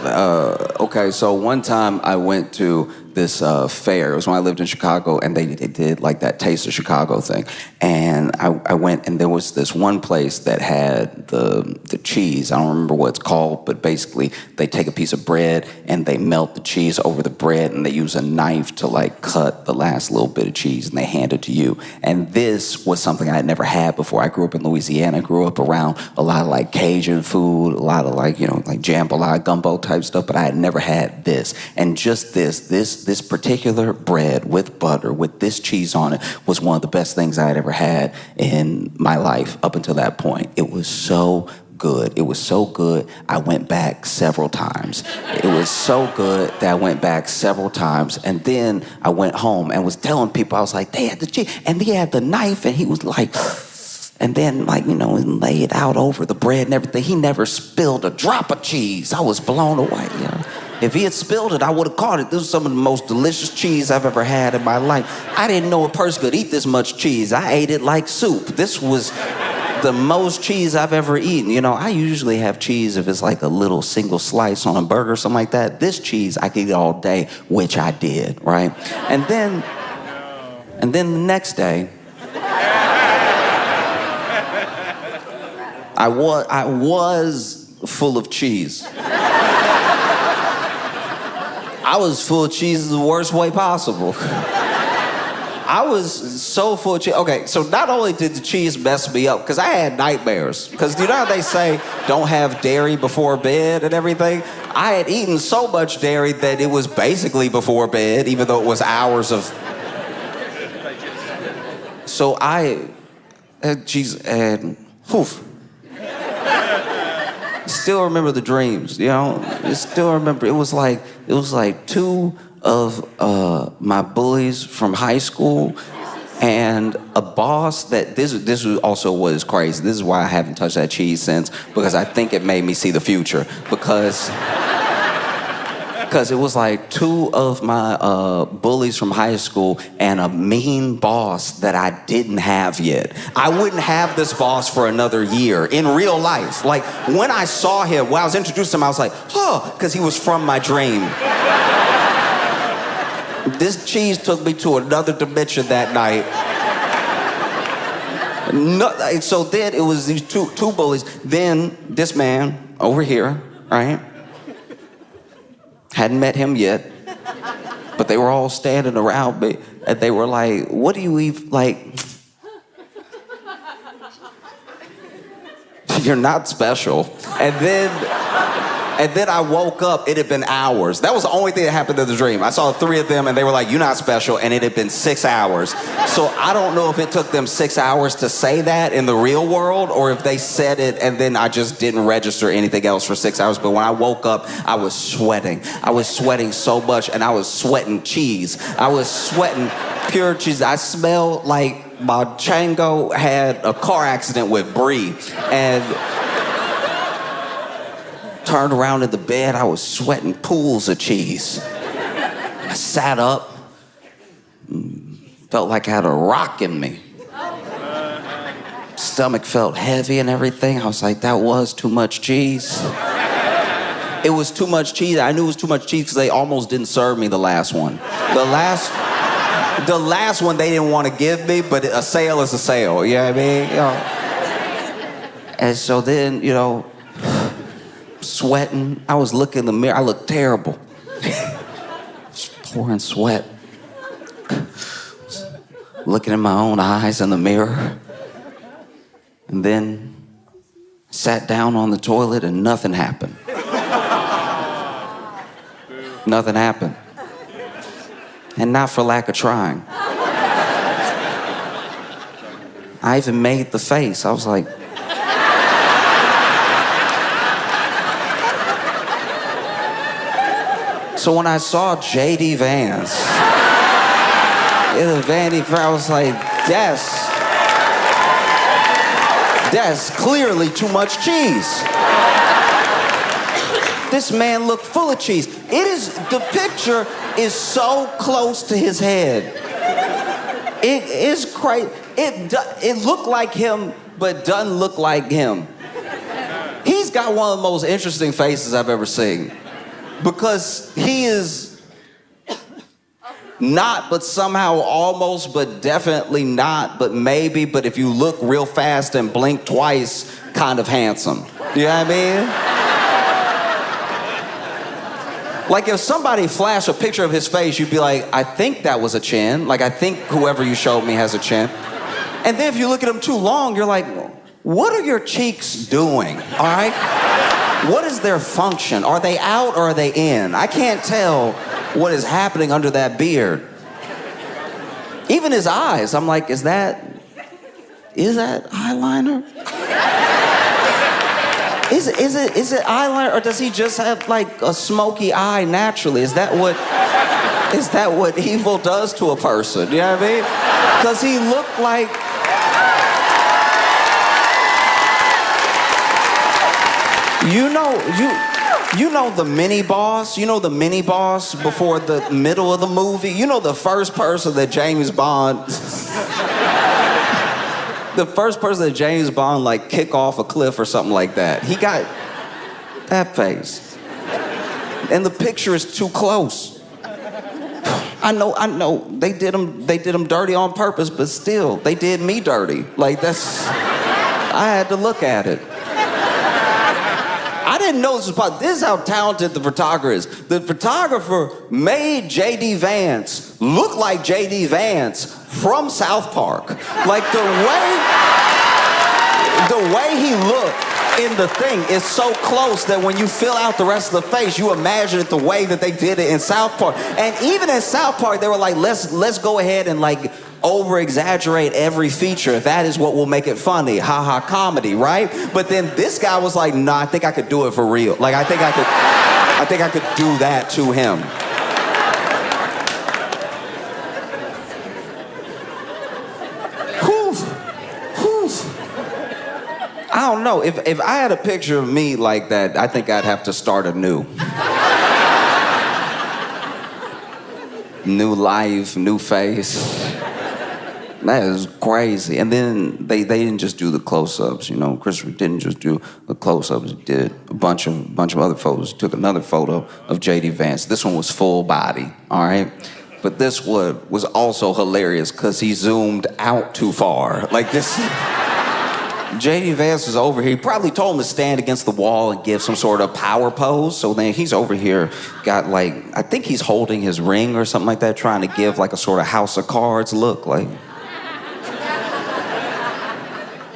okay, so one time I went to this fair. It was when I lived in Chicago, and they did like that Taste of Chicago thing. And I went, and there was this one place that had the cheese. I don't remember what it's called, but basically they take a piece of bread and they melt the cheese over the bread, and they use a knife to like cut the last little bit of cheese, and they hand it to you. And this was something I had never had before. I grew up in Louisiana. I grew up around a lot of like Cajun food, a lot of like jambalaya, gumbo type stuff, but I had never had this. And just this particular bread with butter, with this cheese on it, was one of the best things I had ever had in my life up until that point. It was so good. It was so good, I went back several times. It was so good that I went back several times. And then I went home and was telling people, I was like, they had the cheese, and he had the knife, and he was like... And then, lay it out over the bread and everything. He never spilled a drop of cheese. I was blown away. If he had spilled it, I would have caught it. This was some of the most delicious cheese I've ever had in my life. I didn't know a person could eat this much cheese. I ate it like soup. This was the most cheese I've ever eaten. I usually have cheese if it's like a little single slice on a burger or something like that. This cheese, I could eat all day, which I did, right? And then the next day, I was full of cheese. I was full of cheese the worst way possible. I was so full of cheese. Okay, so not only did the cheese mess me up, because I had nightmares. Because you know how they say, don't have dairy before bed and everything? I had eaten so much dairy that it was basically before bed, even though it was hours of... So I had cheese and... Poof. Still remember the dreams, I still remember. It was like two of my bullies from high school and a boss that this was also what is crazy. This is why I haven't touched that cheese since, because I think it made me see the future, because it was like two of my bullies from high school and a mean boss that I didn't have yet. I wouldn't have this boss for another year in real life. Like, when I saw him, when I was introduced to him, I was like, because he was from my dream. This cheese took me to another dimension that night. So then it was these two bullies. Then this man over here, right? Hadn't met him yet, but they were all standing around me, and they were like, what do you even, like, you're not special. And then And then I woke up, it had been hours. That was the only thing that happened in the dream. I saw 3 of them and they were like, "You're not special," and it had been 6 hours. So I don't know if it took them 6 hours to say that in the real world or if they said it and then I just didn't register anything else for 6 hours. But when I woke up, I was sweating. I was sweating so much and I was sweating cheese. I was sweating pure cheese. I smelled like my Chango had a car accident with Brie and turned around in the bed. I was sweating pools of cheese. I sat up, felt like I had a rock in me. Stomach felt heavy and everything. I was like, that was too much cheese. It was too much cheese. I knew it was too much cheese because they almost didn't serve me the last one. The last one they didn't want to give me, but a sale is a sale. You know what I mean? You know? And so then, you know, sweating. I was looking in the mirror. I looked terrible. Just pouring sweat. Looking in my own eyes in the mirror. And then sat down on the toilet and nothing happened. Nothing happened. And not for lack of trying. I even made the face. I was like, so when I saw J.D. Vance in the Vanity Fair, I was like, that's clearly too much cheese. This man looked full of cheese. The picture is so close to his head. It is crazy. It looked like him, but doesn't look like him. He's got one of the most interesting faces I've ever seen. Because he is not, but somehow almost, but definitely not, but maybe, but if you look real fast and blink twice, kind of handsome. You know what I mean? Like if somebody flashed a picture of his face, you'd be like, I think that was a chin. Like I think whoever you showed me has a chin. And then if you look at him too long, you're like, what are your cheeks doing, all right? What is their function? Are they out or are they in? I can't tell what is happening under that beard. Even his eyes, I'm like, is that eyeliner? Is it eyeliner or does he just have like a smoky eye naturally? Is that what evil does to a person? You know what I mean? Does he look like... You know the mini boss? You know the mini boss before the middle of the movie? You know the first person that James Bond... the first person that James Bond like kick off a cliff or something like that. He got that face. And the picture is too close. I know. They did him dirty on purpose, but still, they did me dirty. Like I had to look at it. I didn't know this was possible. This is how talented the photographer is. The photographer made J.D. Vance look like J.D. Vance from South Park. Like the way he looked in the thing is so close that when you fill out the rest of the face, you imagine it the way that they did it in South Park. And even in South Park, they were like, let's go ahead and like over-exaggerate every feature. That is what will make it funny. Ha-ha comedy, right? But then this guy was like, nah, I think I could do it for real. Like, I think I could do that to him. I don't know. If I had a picture of me like that, I think I'd have to start anew. New life, new face. That is crazy. And then they didn't just do the close-ups, you know. Christopher didn't just do the close-ups. He did a bunch of other photos. He took another photo of J.D. Vance. This one was full body, all right? But this one was also hilarious because he zoomed out too far. Like this... J.D. Vance was over here. He probably told him to stand against the wall and give some sort of power pose. So then he's over here, got like, I think he's holding his ring or something like that, trying to give like a sort of House of Cards look. Like.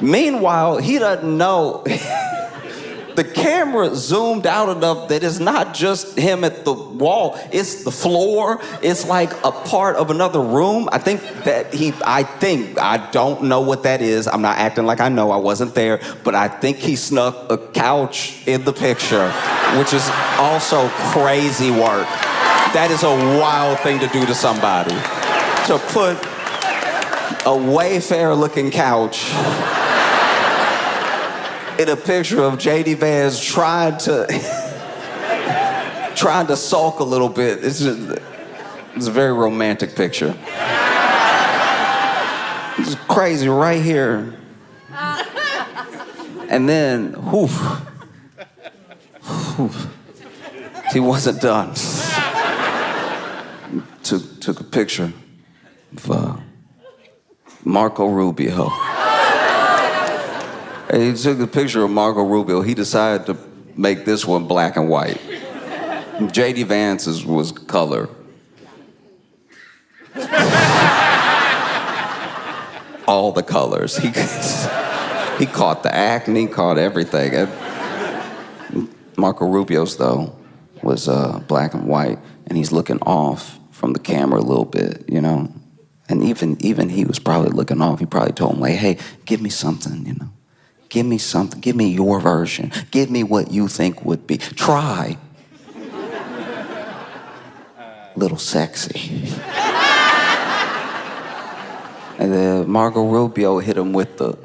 Meanwhile, he doesn't know. the camera zoomed out enough that it's not just him at the wall, it's the floor. It's like a part of another room. I don't know what that is. I'm not acting like I know, I wasn't there, but I think he snuck a couch in the picture, which is also crazy work. That is a wild thing to do to somebody. To put a Wayfair looking couch in a picture of J.D. Vance trying to sulk a little bit. It's a very romantic picture. It's crazy right here. And then, he wasn't done. Took a picture of Marco Rubio. And he took a picture of Marco Rubio. He decided to make this one black and white. J.D. Vance's was color. All the colors. He caught the acne, caught everything. And Marco Rubio's, though, was black and white, and he's looking off from the camera a little bit, you know? And even he was probably looking off. He probably told him, like, hey, give me something, you know? Give me something. Give me your version. Give me what you think would be. Try. Little sexy. And then Marco Rubio hit him with the...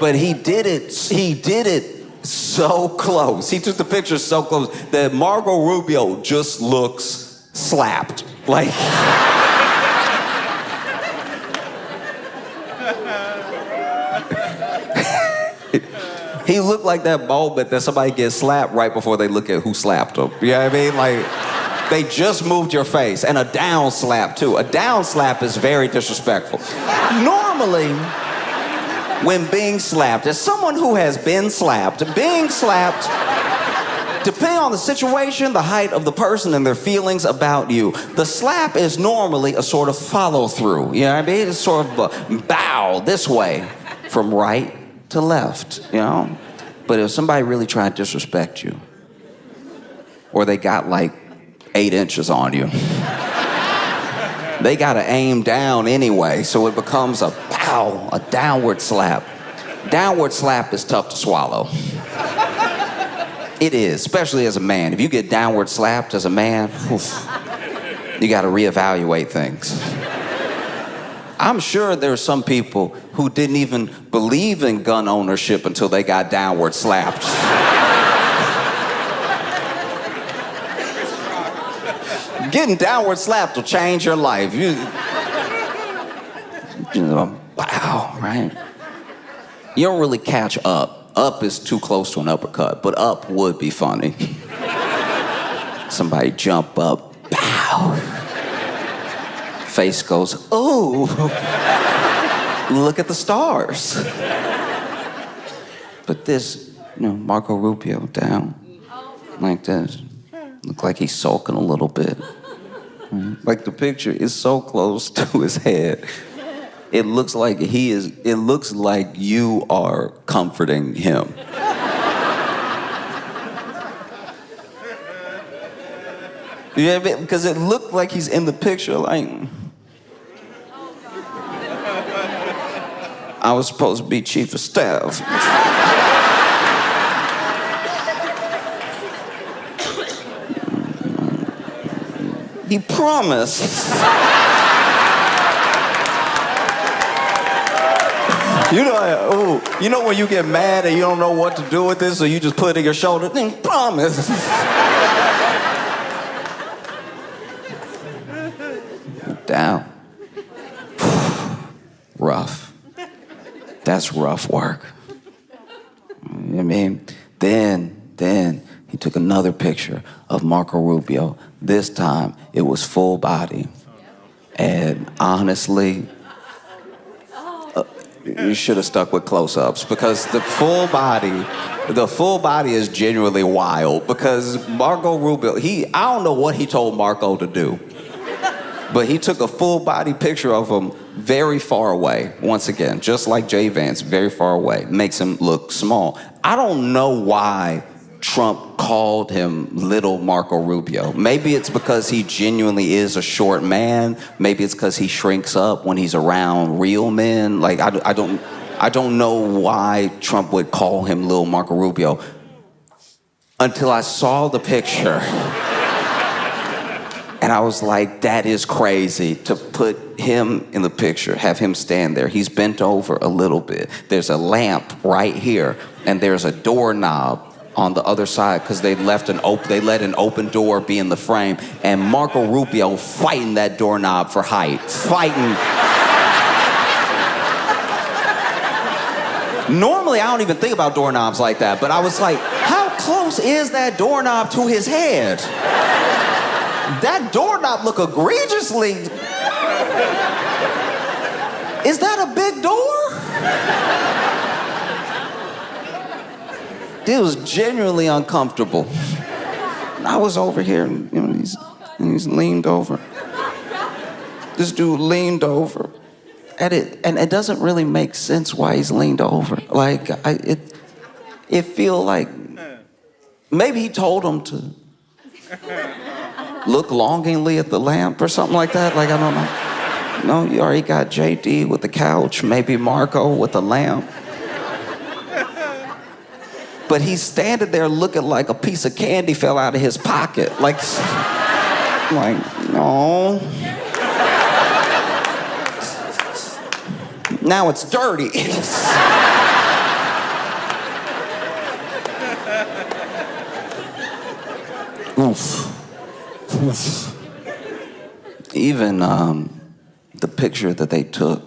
But he did it so close. He took the picture so close that Marco Rubio just looks slapped. Like... He looked like that moment that somebody gets slapped right before they look at who slapped them. You know what I mean? Like, they just moved your face. And a down slap, too. A down slap is very disrespectful. Normally, when being slapped, as someone who has been slapped, depending on the situation, the height of the person, and their feelings about you, the slap is normally a sort of follow-through. You know what I mean? It's sort of a bow this way from right to left, you know? But if somebody really tried to disrespect you, or they got like 8 inches on you, they gotta aim down anyway, so it becomes a pow, a downward slap. Downward slap is tough to swallow. It is, especially as a man. If you get downward slapped as a man, you gotta reevaluate things. I'm sure there are some people who didn't even believe in gun ownership until they got downward slapped. Getting downward slapped will change your life. You know, wow, right? You don't really catch up. Up is too close to an uppercut, but up would be funny. Somebody jump up, pow. Face goes, ooh, look at the stars. But this, you know, Marco Rubio down like this. Look like he's sulking a little bit. Like the picture is so close to his head. It looks like it looks like you are comforting him. Yeah, because it looked like he's in the picture like... I was supposed to be chief of staff. He promised. You know when you get mad and you don't know what to do with this, so you just put it in your shoulder? Then promise. Down. Rough. That's rough work. I mean, then he took another picture of Marco Rubio. This time, it was full body. And honestly, you should have stuck with close-ups, because the full body is genuinely wild, because Marco Rubio, I don't know what he told Marco to do, but he took a full body picture of him very far away, once again, just like Jay Vance, very far away, makes him look small. I don't know why Trump called him Little Marco Rubio. Maybe it's because he genuinely is a short man. Maybe it's because he shrinks up when he's around real men. Like, I don't know why Trump would call him Little Marco Rubio until I saw the picture. And I was like, that is crazy to put him in the picture, have him stand there. He's bent over a little bit. There's a lamp right here, and there's a doorknob on the other side because they let an open door be in the frame. And Marco Rubio fighting that doorknob for height, fighting. Normally, I don't even think about doorknobs like that, but I was like, how close is that doorknob to his head? That doorknob look egregiously. Is that a big door? It was genuinely uncomfortable. I was over here, and he's leaned over. This dude leaned over at it, and it doesn't really make sense why he's leaned over. Like, it feel like maybe he told him to look longingly at the lamp or something like that. Like, I don't know. No, you already got JD with the couch, maybe Marco with the lamp. But he's standing there looking like a piece of candy fell out of his pocket. Like no. Now it's dirty. Oof. Even the picture that they took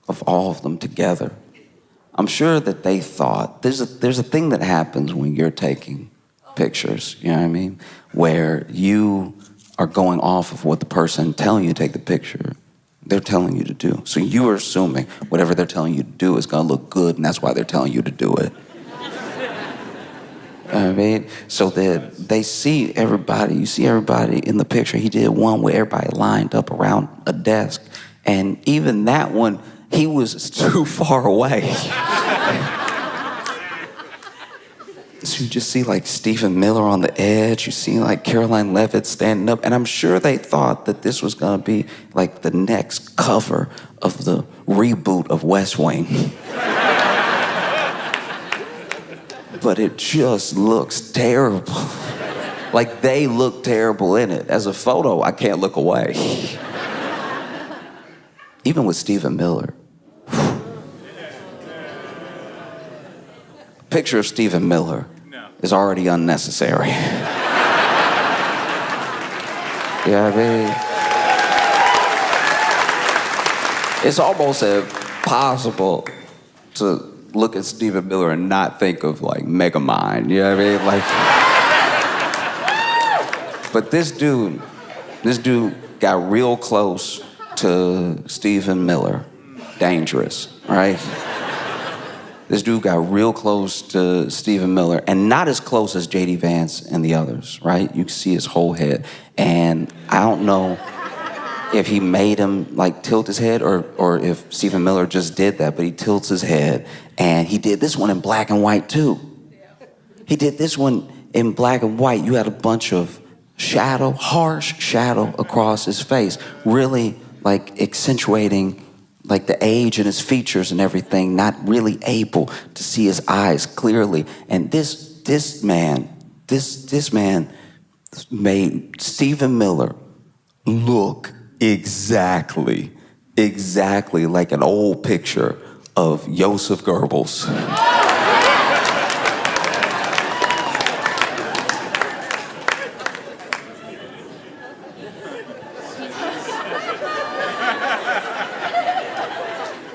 of all of them together, I'm sure that they thought, there's a thing that happens when you're taking pictures, you know what I mean? Where you are going off of what the person telling you to take the picture, they're telling you to do. So you are assuming whatever they're telling you to do is gonna look good, and that's why they're telling you to do it. You know what I mean? So that they see everybody, you see everybody in the picture. He did one where everybody lined up around a desk, and even that one, he was too far away. So you just see like Stephen Miller on the edge, you see like Caroline Levitt standing up, and I'm sure they thought that this was gonna be like the next cover of the reboot of West Wing. But it just looks terrible. Like, they look terrible in it. As a photo, I can't look away. Even with Stephen Miller. A picture of Stephen Miller is already unnecessary. Yeah, I mean, it's almost impossible to look at Stephen Miller and not think of like Megamind, you know what I mean? Like, but this dude got real close to Stephen Miller, dangerous, right? This dude got real close to Stephen Miller, and not as close as JD Vance and the others, right? You can see his whole head, and I don't know if he made him like tilt his head or if Stephen Miller just did that, but he tilts his head. And he did this one in black and white too. He did this one in black and white. You had a bunch of shadow, harsh shadow across his face, really like accentuating like the age in his features and everything, not really able to see his eyes clearly. And this man made Stephen Miller look exactly like an old picture of Joseph Goebbels.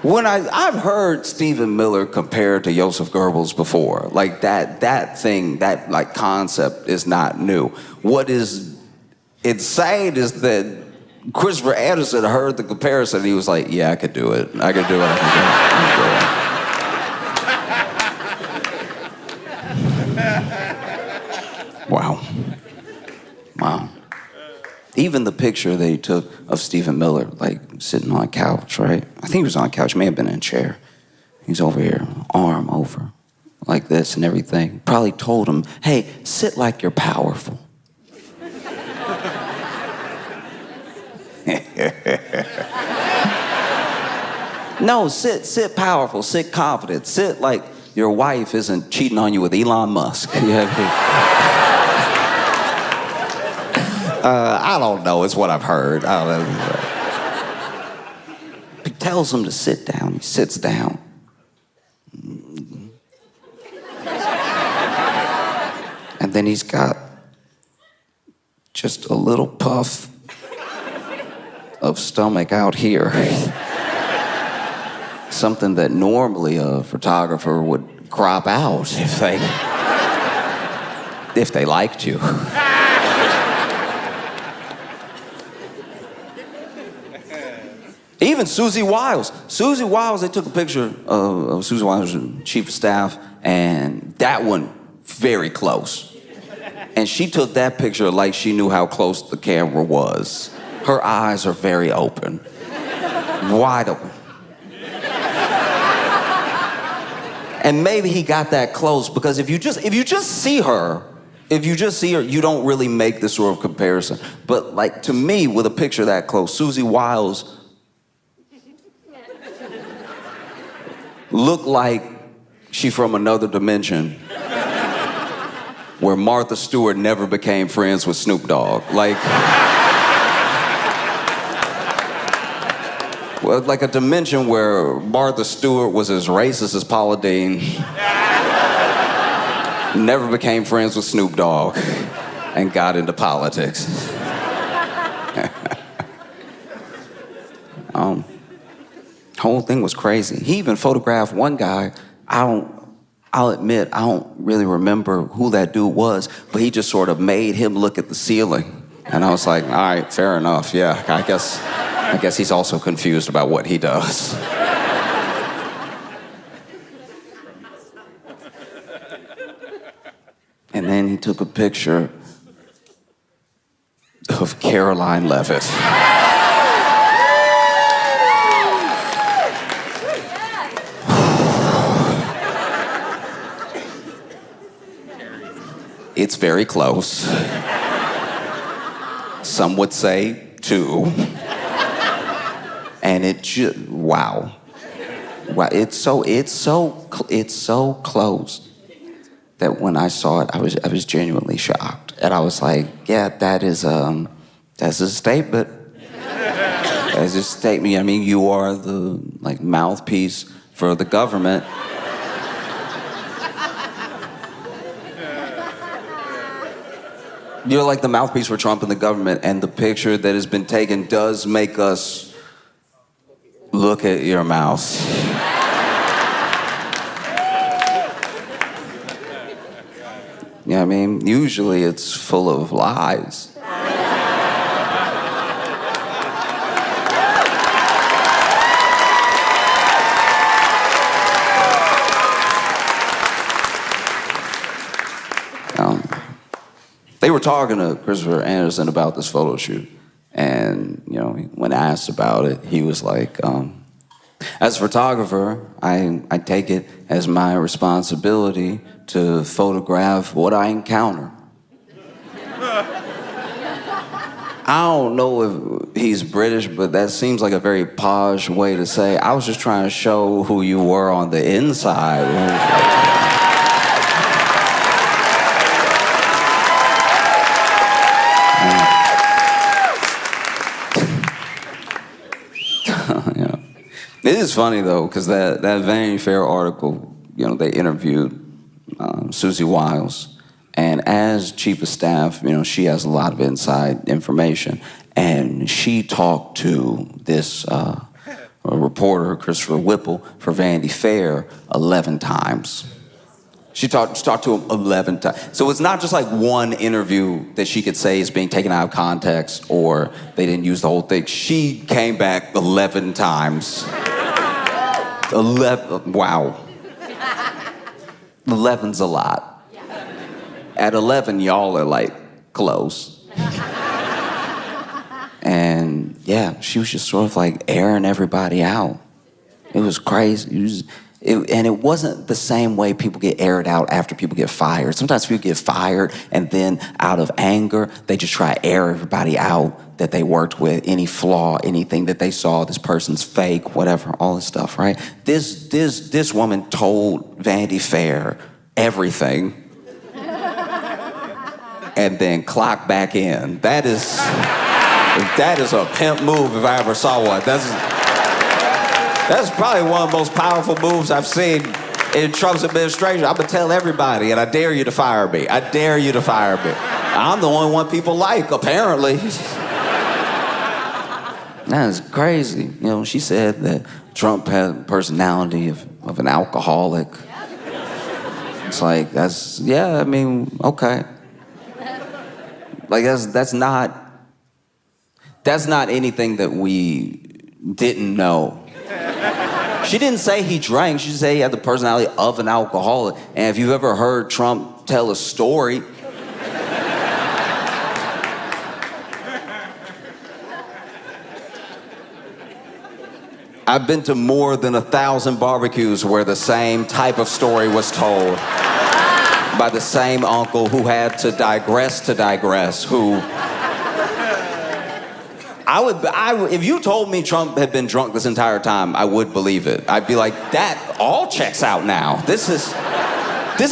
When I've heard Stephen Miller compared to Joseph Goebbels before, like that thing, that like concept is not new. What is insane is that Christopher Anderson heard the comparison and he was like, yeah, I could do it. I could do it. Wow. Even the picture they took of Stephen Miller, like sitting on a couch, right? I think he was on a couch, may have been in a chair. He's over here, arm over, like this and everything. Probably told him, hey, sit like you're powerful. No, sit powerful, sit confident, sit like your wife isn't cheating on you with Elon Musk. I don't know, it's what I've heard. I don't know. He tells him to sit down, he sits down. And then he's got just a little puff of stomach out here. Something that normally a photographer would crop out if they liked you. Even Susie Wiles. Susie Wiles, they took a picture of Susie Wiles, chief of staff, and that one very close. And she took that picture like she knew how close the camera was. Her eyes are very open, wide open. And maybe he got that close because if you just see her, you don't really make this sort of comparison. But like to me, with a picture that close, Susie Wiles looked like she from another dimension where Martha Stewart never became friends with Snoop Dogg. Like a dimension where Martha Stewart was as racist as Paula Deen, never became friends with Snoop Dogg, and got into politics. Whole thing was crazy. He even photographed one guy. I'll admit, I don't really remember who that dude was, but he just sort of made him look at the ceiling. And I was like, all right, fair enough. Yeah, I guess he's also confused about what he does. And then he took a picture of Caroline Levitt. It's very close. Some would say 2. And it just, wow. It's so close that when I saw it, I was genuinely shocked. And I was like, yeah, that's a statement. That's a statement. I mean, you are the mouthpiece for the government. You're like the mouthpiece for Trump and the government, and the picture that has been taken does make us look at your mouth. You know what I mean? Usually it's full of lies. They were talking to Christopher Anderson about this photo shoot, and when asked about it, he was like, as a photographer, I take it as my responsibility to photograph what I encounter. I don't know if he's British, but that seems like a very posh way to say, I was just trying to show who you were on the inside. It is funny though, because that Vanity Fair article, they interviewed Susie Wiles, and as chief of staff, she has a lot of inside information, and she talked to this reporter, Christopher Whipple, for Vanity Fair 11 times. She talked to him 11 times. So it's not just like one interview that she could say is being taken out of context or they didn't use the whole thing. She came back 11 times. 11, wow. 11's a lot. At 11, y'all are like close. yeah, she was just sort of like airing everybody out. It was crazy. And it wasn't the same way people get aired out after people get fired. Sometimes people get fired and then out of anger, they just try to air everybody out that they worked with, any flaw, anything that they saw, this person's fake, whatever, all this stuff, right? This woman told Vanity Fair everything and then clocked back in. That is a pimp move if I ever saw one. That's probably one of the most powerful moves I've seen in Trump's administration. I'm gonna tell everybody, and I dare you to fire me. I dare you to fire me. I'm the only one people like, apparently. That is crazy. You know, she said that Trump had the personality of an alcoholic. It's like, okay. Like, that's not anything that we didn't know. She didn't say he drank. She said he had the personality of an alcoholic. And if you've ever heard Trump tell a story, I've been to more than 1,000 barbecues where the same type of story was told by the same uncle who had to digress, who... if you told me Trump had been drunk this entire time, I would believe it. I'd be like, that all checks out now. This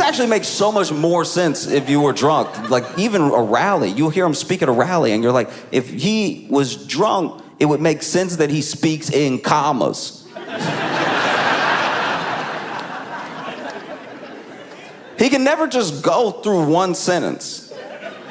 actually makes so much more sense if you were drunk. Like, even a rally, you'll hear him speak at a rally, and you're like, if he was drunk, it would make sense that he speaks in commas. He can never just go through one sentence.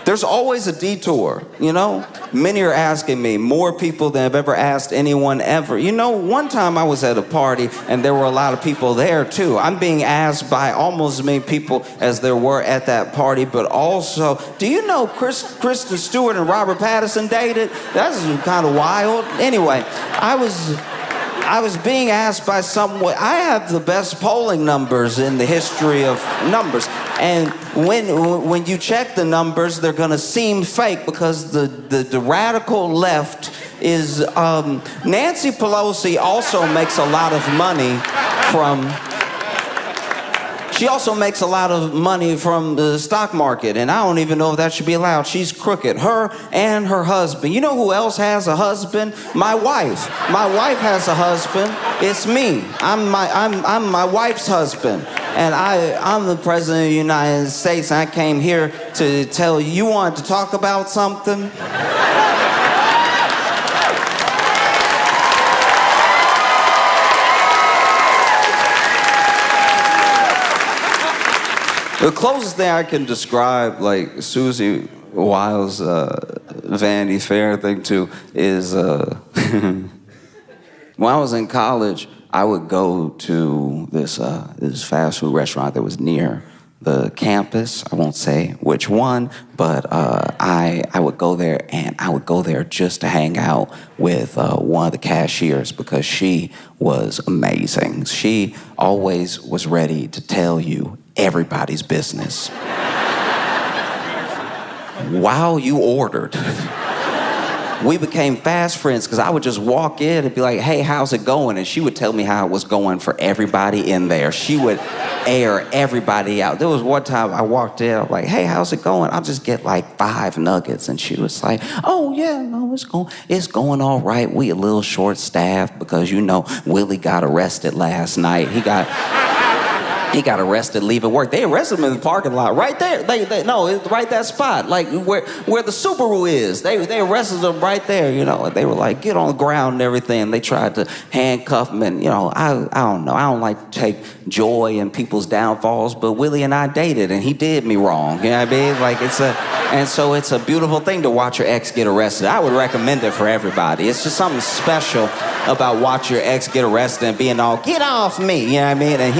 There's always a detour, you know? Many are asking me, more people than have ever asked anyone ever. You know, one time I was at a party and there were a lot of people there too. I'm being asked by almost as many people as there were at that party, but also, do you know Kristen Stewart and Robert Pattinson dated? That's kind of wild. Anyway, I was being asked by someone. I have the best polling numbers in the history of numbers. And when you check the numbers, they're gonna seem fake because the radical left is, Nancy Pelosi also makes a lot of money from, she also makes a lot of money from the stock market, and I don't even know if that should be allowed. She's crooked. Her and her husband. You know who else has a husband? My wife. My wife has a husband. It's me. I'm my wife's husband. And I'm the president of the United States, and I came here to tell you wanted to talk about something? The closest thing I can describe, like, Susie Wiles' Vanity Fair thing to is, when I was in college, I would go to this fast food restaurant that was near the campus. I won't say which one, but I would go there, and I would go there just to hang out with one of the cashiers because she was amazing. She always was ready to tell you everybody's business while you ordered. We became fast friends because I would just walk in and be like, hey, how's it going? And she would tell me how it was going for everybody in there. She would air everybody out. There was one time I walked in, I'm like, hey, how's it going? I'll just get like 5 nuggets. And she was like, oh, yeah, no, it's going all right. We a little short-staffed because, you know, Willie got arrested last night. He got arrested leaving work. They arrested him in the parking lot right there. It's right that spot, like where the Subaru is. They arrested him right there, you know. And they were like, get on the ground and everything. They tried to handcuff him, and you know, I don't know. I don't like to take joy in people's downfalls, but Willie and I dated, and he did me wrong. You know what I mean? Like so it's a beautiful thing to watch your ex get arrested. I would recommend it for everybody. It's just something special about watch your ex get arrested and being all, get off me, you know what I mean? And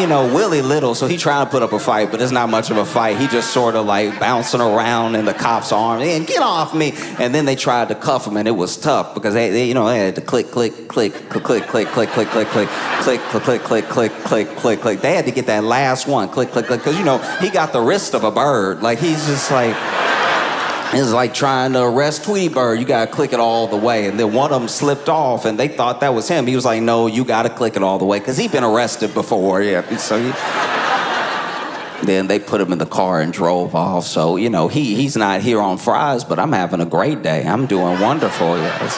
you know, Willie little, so he trying to put up a fight, but it's not much of a fight. He just sort of like bouncing around in the cop's arm and get off me. And then they tried to cuff him, and it was tough because they had to click, click, click, click, click, click, click, click, click, click, click, click, click, click, click, click, click. They had to get that last one, click, click, click, because you know he got the wrist of a bird. Like he's just like. It's like trying to arrest Tweety Bird. You gotta click it all the way. And then one of them slipped off and they thought that was him. He was like, no, you gotta click it all the way. Cause he'd been arrested before, yeah. So then they put him in the car and drove off. So, you know, he's not here on fries, but I'm having a great day. I'm doing wonderful, yes.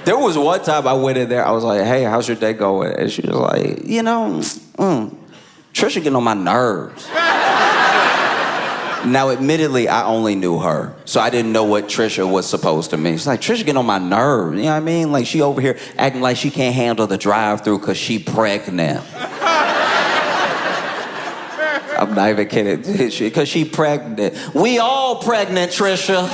There was one time I went in there, I was like, hey, how's your day going? And she was like, you know, Trisha getting on my nerves. Now, admittedly, I only knew her, so I didn't know what Trisha was supposed to mean. She's like, Trisha getting on my nerves, you know what I mean? Like, she over here acting like she can't handle the drive-thru because she pregnant. I'm not even kidding, because she pregnant. We all pregnant, Trisha.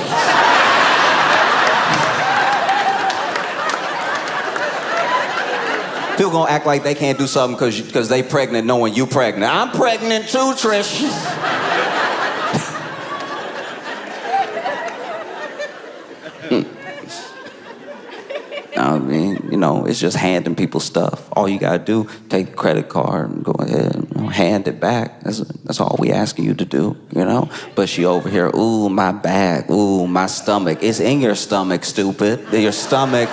People gonna act like they can't do something because they pregnant knowing you pregnant. I'm pregnant too, Trish. I mean, you know, it's just handing people stuff. All you gotta do, take a credit card and go ahead and hand it back. That's all we asking you to do, you know? But she over here, ooh, my back, ooh, my stomach. It's in your stomach, stupid. Your stomach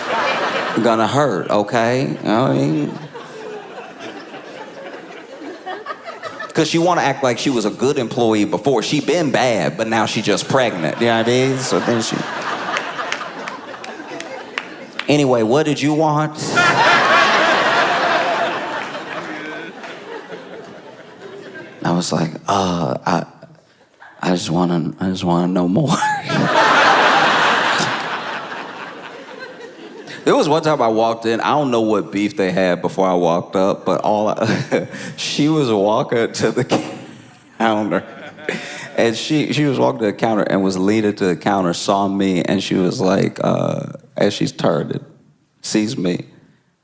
gonna hurt, okay? You know what I mean? Because she want to act like she was a good employee before. She been bad, but now she just pregnant. You know what I mean? So then she... Anyway, what did you want? I was like, I just want to know more. There was one time I walked in, I don't know what beef they had before I walked up, but she was walking to the counter. And she was walking to the counter and was leaning to the counter, saw me, and she was like, as she's turned it, sees me,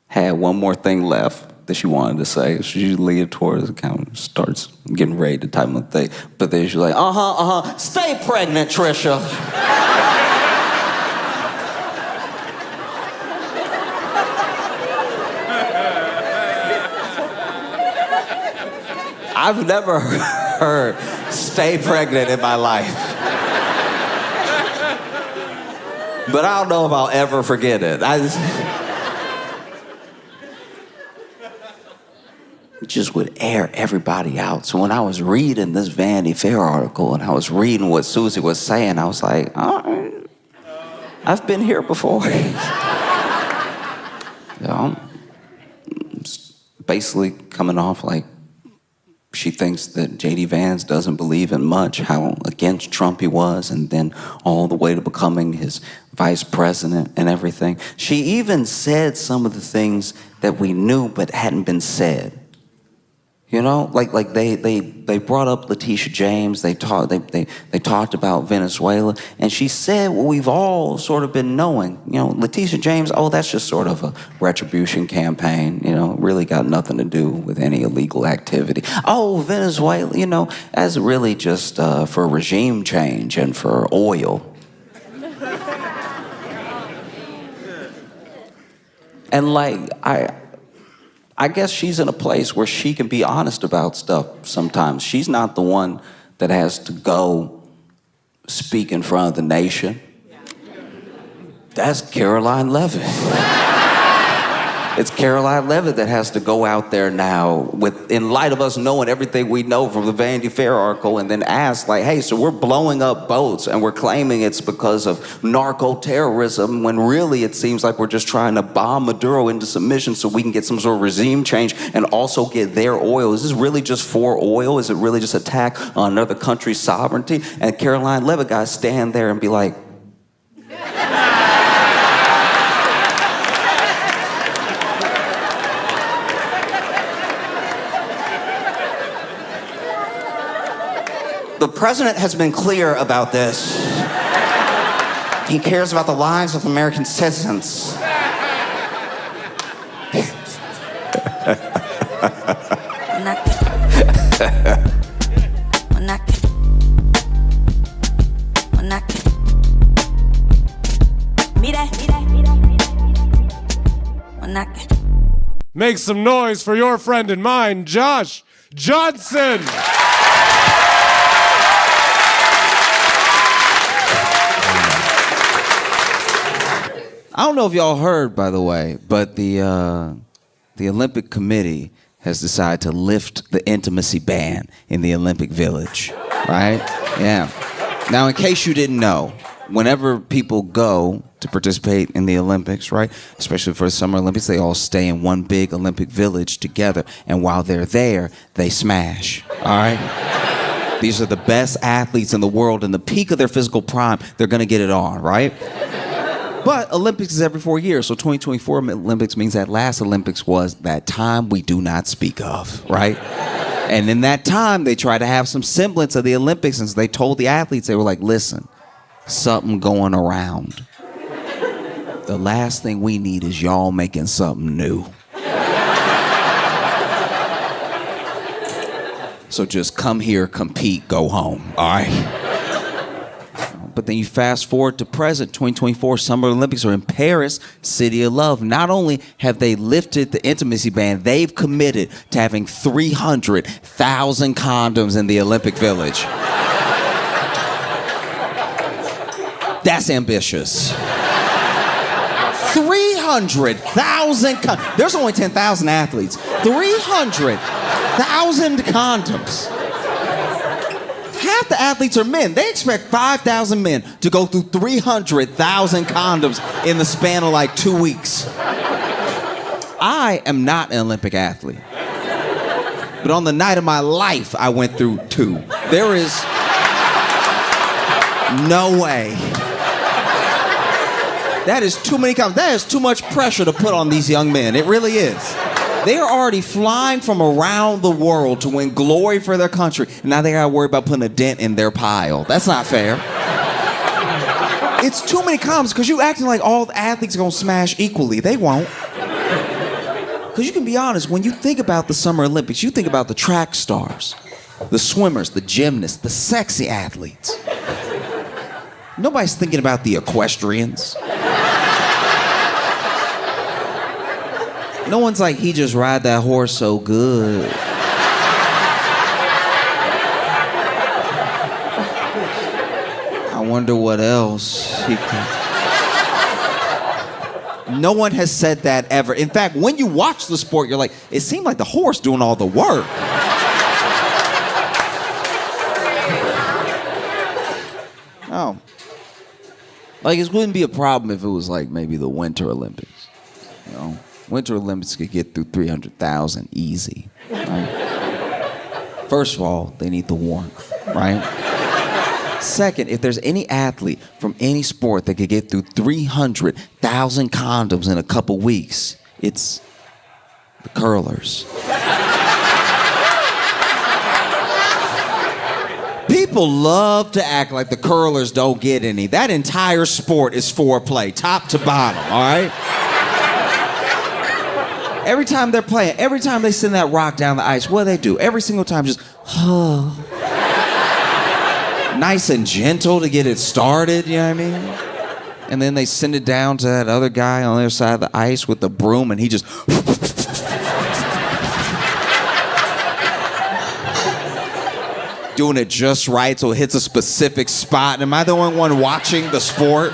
had one more thing left that she wanted to say. She leaned towards the counter, starts getting ready to type my thing. But then she's like, stay pregnant, Trisha. I've never heard stay pregnant in my life. But I don't know if I'll ever forget it. It just would air everybody out. So when I was reading this Vanity Fair article and I was reading what Susie was saying, I was like, I've been here before. You know, basically coming off like she thinks that J.D. Vance doesn't believe in much, how against Trump he was, and then all the way to becoming his vice president and everything. She even said some of the things that we knew but hadn't been said. You know, like they brought up Letitia James. They talked about Venezuela, and she said what we've all sort of been knowing. You know, Letitia James. Oh, that's just sort of a retribution campaign. You know, really got nothing to do with any illegal activity. Oh, Venezuela. You know, that's really just for regime change and for oil. And like I guess she's in a place where she can be honest about stuff sometimes. She's not the one that has to go speak in front of the nation. That's Caroline Leavitt. It's Caroline Leavitt that has to go out there now in light of us knowing everything we know from the Vanity Fair article and then ask like, hey, so we're blowing up boats and we're claiming it's because of narco-terrorism when really it seems like we're just trying to bomb Maduro into submission so we can get some sort of regime change and also get their oil. Is this really just for oil? Is it really just attack on another country's sovereignty? And Caroline Leavitt got to stand there and be like, the president has been clear about this. He cares about the lives of American citizens. Make some noise for your friend and mine, Josh Johnson. I don't know if y'all heard, by the way, but the Olympic Committee has decided to lift the intimacy ban in the Olympic Village, right? Yeah. Now, in case you didn't know, whenever people go to participate in the Olympics, right, especially for the Summer Olympics, they all stay in one big Olympic Village together, and while they're there, they smash, all right? These are the best athletes in the world. In the peak of their physical prime, they're going to get it on, right? But Olympics is every 4 years, so 2024 Olympics means that last Olympics was that time we do not speak of, right? And in that time, they tried to have some semblance of the Olympics, and so they told the athletes, they were like, listen, something going around. The last thing we need is y'all making something new. So just come here, compete, go home, all right? But then you fast forward to present, 2024 Summer Olympics are in Paris, City of Love. Not only have they lifted the intimacy ban, they've committed to having 300,000 condoms in the Olympic Village. That's ambitious. 300,000 There's only 10,000 athletes. 300,000 condoms. Half the athletes are men. They expect 5,000 men to go through 300,000 condoms in the span of like 2 weeks. I am not an Olympic athlete. But on the night of my life, I went through 2. There is no way. That is too many condoms. That is too much pressure to put on these young men. It really is. They are already flying from around the world to win glory for their country. And now they gotta worry about putting a dent in their pile. That's not fair. It's too many condoms because you acting like all the athletes are gonna smash equally. They won't. Because you can be honest, when you think about the Summer Olympics, you think about the track stars, the swimmers, the gymnasts, the sexy athletes. Nobody's thinking about the equestrians. No one's like, he just ride that horse so good. I wonder what else he could. No one has said that ever. In fact, when you watch the sport, you're like, it seemed like the horse doing all the work. Oh. Like, it wouldn't be a problem if it was like maybe the Winter Olympics, you know? Winter Olympics could get through 300,000 easy, right? First of all, they need the warmth, right? Second, if there's any athlete from any sport that could get through 300,000 condoms in a couple weeks, it's the curlers. People love to act like the curlers don't get any. That entire sport is foreplay, top to bottom, all right? Every time they're playing, every time they send that rock down the ice, what do they do? Every single time, just, nice and gentle to get it started, you know what I mean? And then they send it down to that other guy on the other side of the ice with the broom, and he just... doing it just right so it hits a specific spot. Am I the only one watching the sport?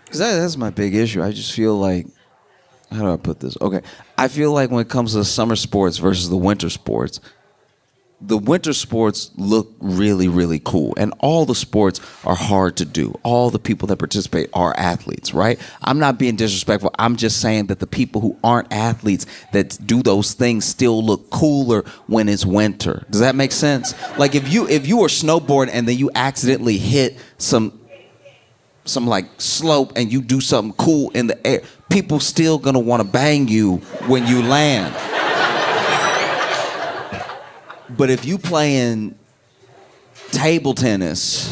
Because that's my big issue. I just feel like, how do I put this? Okay, I feel like when it comes to the summer sports versus the winter sports look really, really cool. And all the sports are hard to do. All the people that participate are athletes, right? I'm not being disrespectful. I'm just saying that the people who aren't athletes that do those things still look cooler when it's winter. Does that make sense? Like if you are snowboarding and then you accidentally hit some like slope and you do something cool in the air, people still gonna want to bang you when you land. But if you playing table tennis,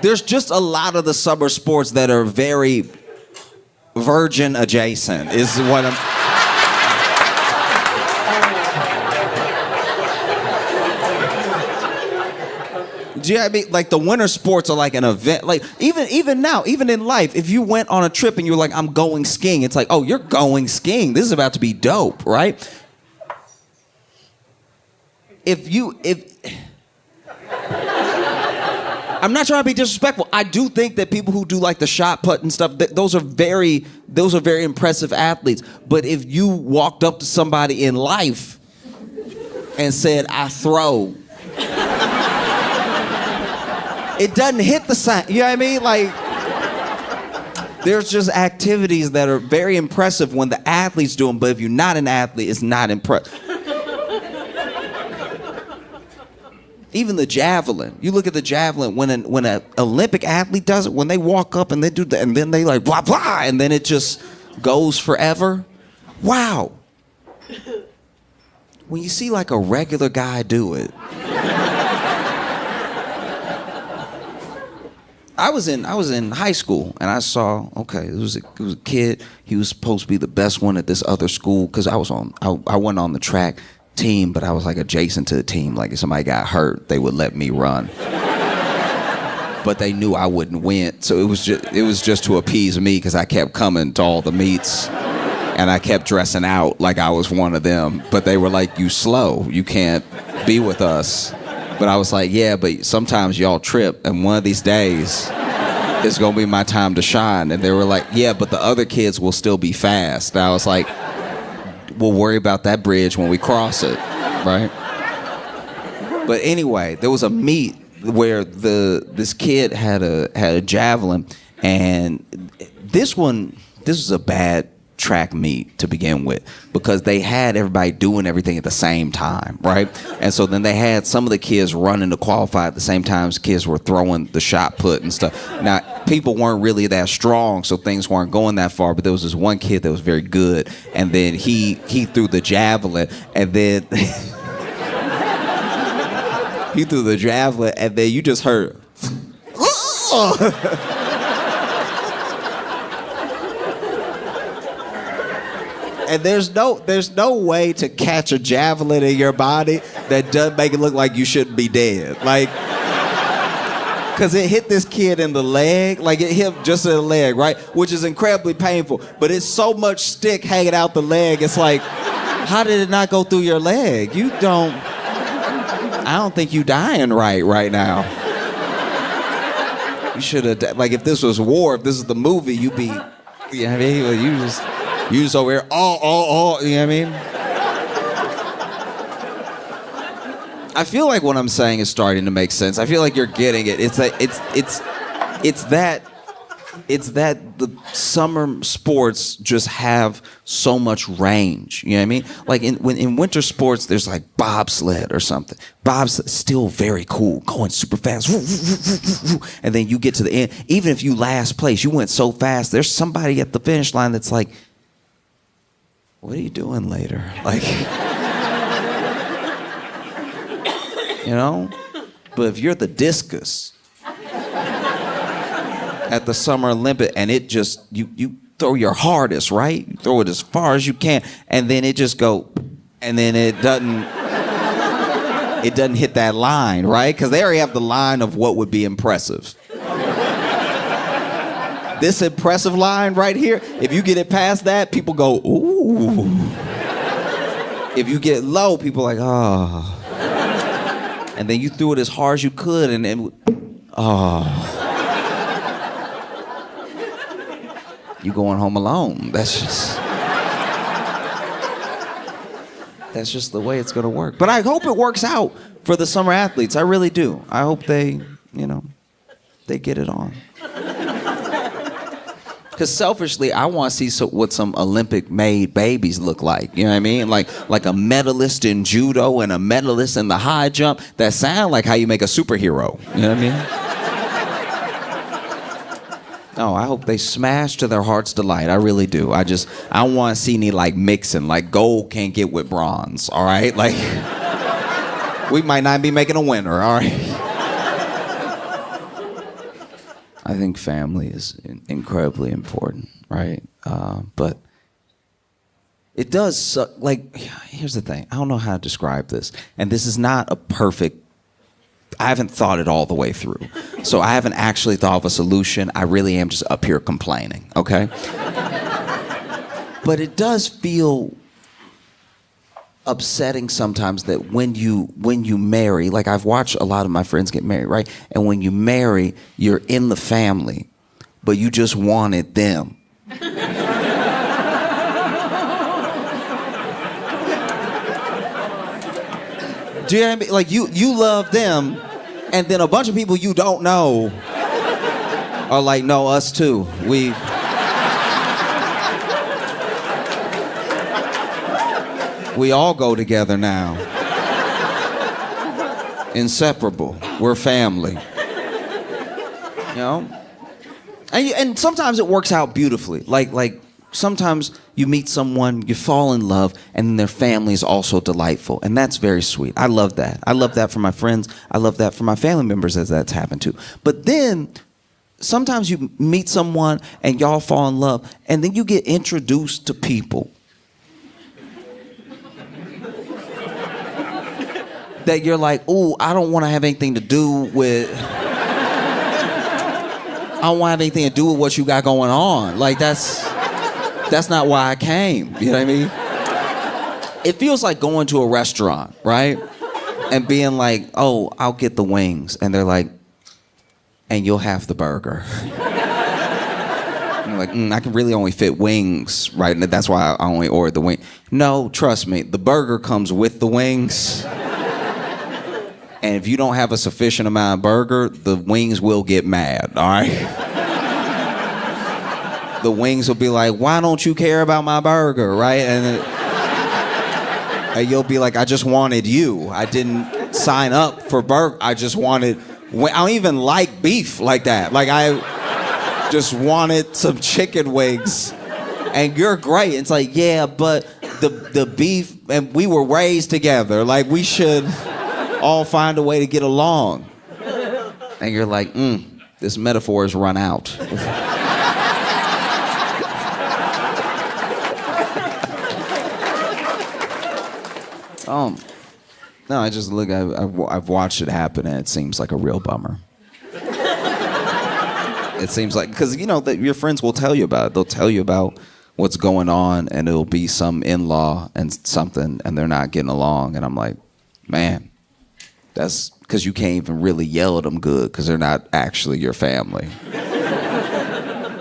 there's just a lot of the summer sports that are very virgin adjacent, is what I'm... Do you know what I mean? Like the winter sports are like an event. Like even now, even in life, if you went on a trip and you're like, I'm going skiing, it's like, oh, you're going skiing. This is about to be dope, right? If I'm not trying to be disrespectful. I do think that people who do like the shot put and stuff, those are very impressive athletes. But if you walked up to somebody in life and said, I throw, it doesn't hit the same. You know what I mean? Like, there's just activities that are very impressive when the athletes do them, but if you're not an athlete, it's not impressive. Even the javelin. You look at the javelin, when an Olympic athlete does it, when they walk up and they do that, and then they like, blah, blah, and then it just goes forever. Wow. When you see like a regular guy do it. I was in high school and I saw, okay, it was a kid. He was supposed to be the best one at this other school because I wasn't on the track team, but I was like adjacent to the team. Like if somebody got hurt, they would let me run. But they knew I wouldn't win, so it was just to appease me because I kept coming to all the meets and I kept dressing out like I was one of them. But they were like, "You slow, you can't be with us." But I was like, "Yeah, but sometimes y'all trip, and one of these days it's gonna be my time to shine." And they were like, "Yeah, but the other kids will still be fast." And I was like, we'll worry about that bridge when we cross it, right? But anyway, there was a meet where this kid had a javelin, and this was a bad track meet to begin with because they had everybody doing everything at the same time, right? And so then they had some of the kids running to qualify at the same time as kids were throwing the shot put and stuff. Now, people weren't really that strong, so things weren't going that far, but there was this one kid that was very good, and then he threw the javelin, and then he threw the javelin, and then you just heard and there's no way to catch a javelin in your body that doesn't make it look like you shouldn't be dead. Like, because it hit this kid in the leg, like it hit just in the leg, right? Which is incredibly painful, but it's so much stick hanging out the leg, it's like, how did it not go through your leg? I don't think you dying right now. You should have, like if this was war, if this is the movie, you'd be, you know what I mean? You just over here, you know what I mean? I feel like what I'm saying is starting to make sense. I feel like you're getting it. It's that the summer sports just have so much range. You know what I mean? Like in winter sports, there's like bobsled or something. Bobsled still very cool, going super fast. And then you get to the end. Even if you last place, you went so fast. There's somebody at the finish line that's like, what are you doing later? Like, you know? But if you're the discus at the Summer Olympic and it just, you throw your hardest, right? You throw it as far as you can, and then it just go, and then it doesn't hit that line, right? Because they already have the line of what would be impressive. This impressive line right here, if you get it past that, people go, ooh. If you get low, people are like, oh. And then you threw it as hard as you could, and then, oh. You going home alone. That's just the way it's gonna work. But I hope it works out for the summer athletes. I really do. I hope they get it on. Because selfishly, I want to see what some Olympic-made babies look like. You know what I mean? Like a medalist in judo and a medalist in the high jump. That sound like how you make a superhero. You know what I mean? No, I hope they smash to their heart's delight. I really do. I don't want to see any like mixing. Like gold can't get with bronze. All right? Like we might not be making a winner. All right? I think family is incredibly important, right? But it does suck. Like, here's the thing. I don't know how to describe this. And this is not a perfect haven't thought it all the way through. So I haven't actually thought of a solution. I really am just up here complaining, okay? But it does feel upsetting sometimes that when you marry, like I've watched a lot of my friends get married, right? And when you marry, you're in the family, but you just wanted them. Do you know what I mean? Like you love them, and then a bunch of people you don't know are like, no, us too. We all go together now. Inseparable. We're family. You know? And sometimes it works out beautifully. Like sometimes you meet someone, you fall in love, and their family is also delightful. And that's very sweet. I love that. I love that for my friends. I love that for my family members as that's happened to. But then sometimes you meet someone and y'all fall in love, and then you get introduced to people that you're like, ooh, I don't want to have anything to do with... I don't want to have anything to do with what you got going on. Like, that's not why I came. You know what I mean? It feels like going to a restaurant, right? And being like, oh, I'll get the wings. And they're like, and you'll have the burger. And you're like, I can really only fit wings, right? And that's why I only ordered the wing. No, trust me, the burger comes with the wings. And if you don't have a sufficient amount of burger, the wings will get mad, all right? The wings will be like, why don't you care about my burger, right? And you'll be like, I just wanted you. I didn't sign up for burger. I just wanted, I don't even like beef like that. Like, I just wanted some chicken wings. And you're great. It's like, yeah, but the beef, and we were raised together. Like, we should all find a way to get along. And you're like, this metaphor has run out. No, I just look, I've watched it happen, and it seems like a real bummer. It seems like, because you know that your friends will tell you about it. They'll tell you about what's going on, and it'll be some in-law and something, and they're not getting along, and I'm like, man, that's because you can't even really yell at them good because they're not actually your family.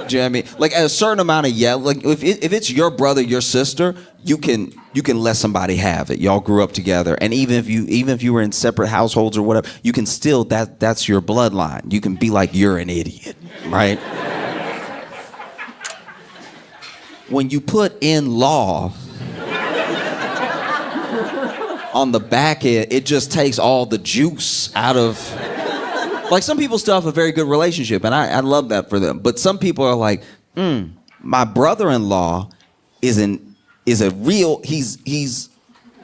Do you know what I mean? Like, at a certain amount of yell, like if it's your brother, your sister, you can let somebody have it. Y'all grew up together, and even if you were in separate households or whatever, you can still that's your bloodline. You can be like, you're an idiot, right? When you put in law on the back end, it just takes all the juice out of... Like, some people still have a very good relationship, and I love that for them. But some people are like, my brother-in-law is a real... He's...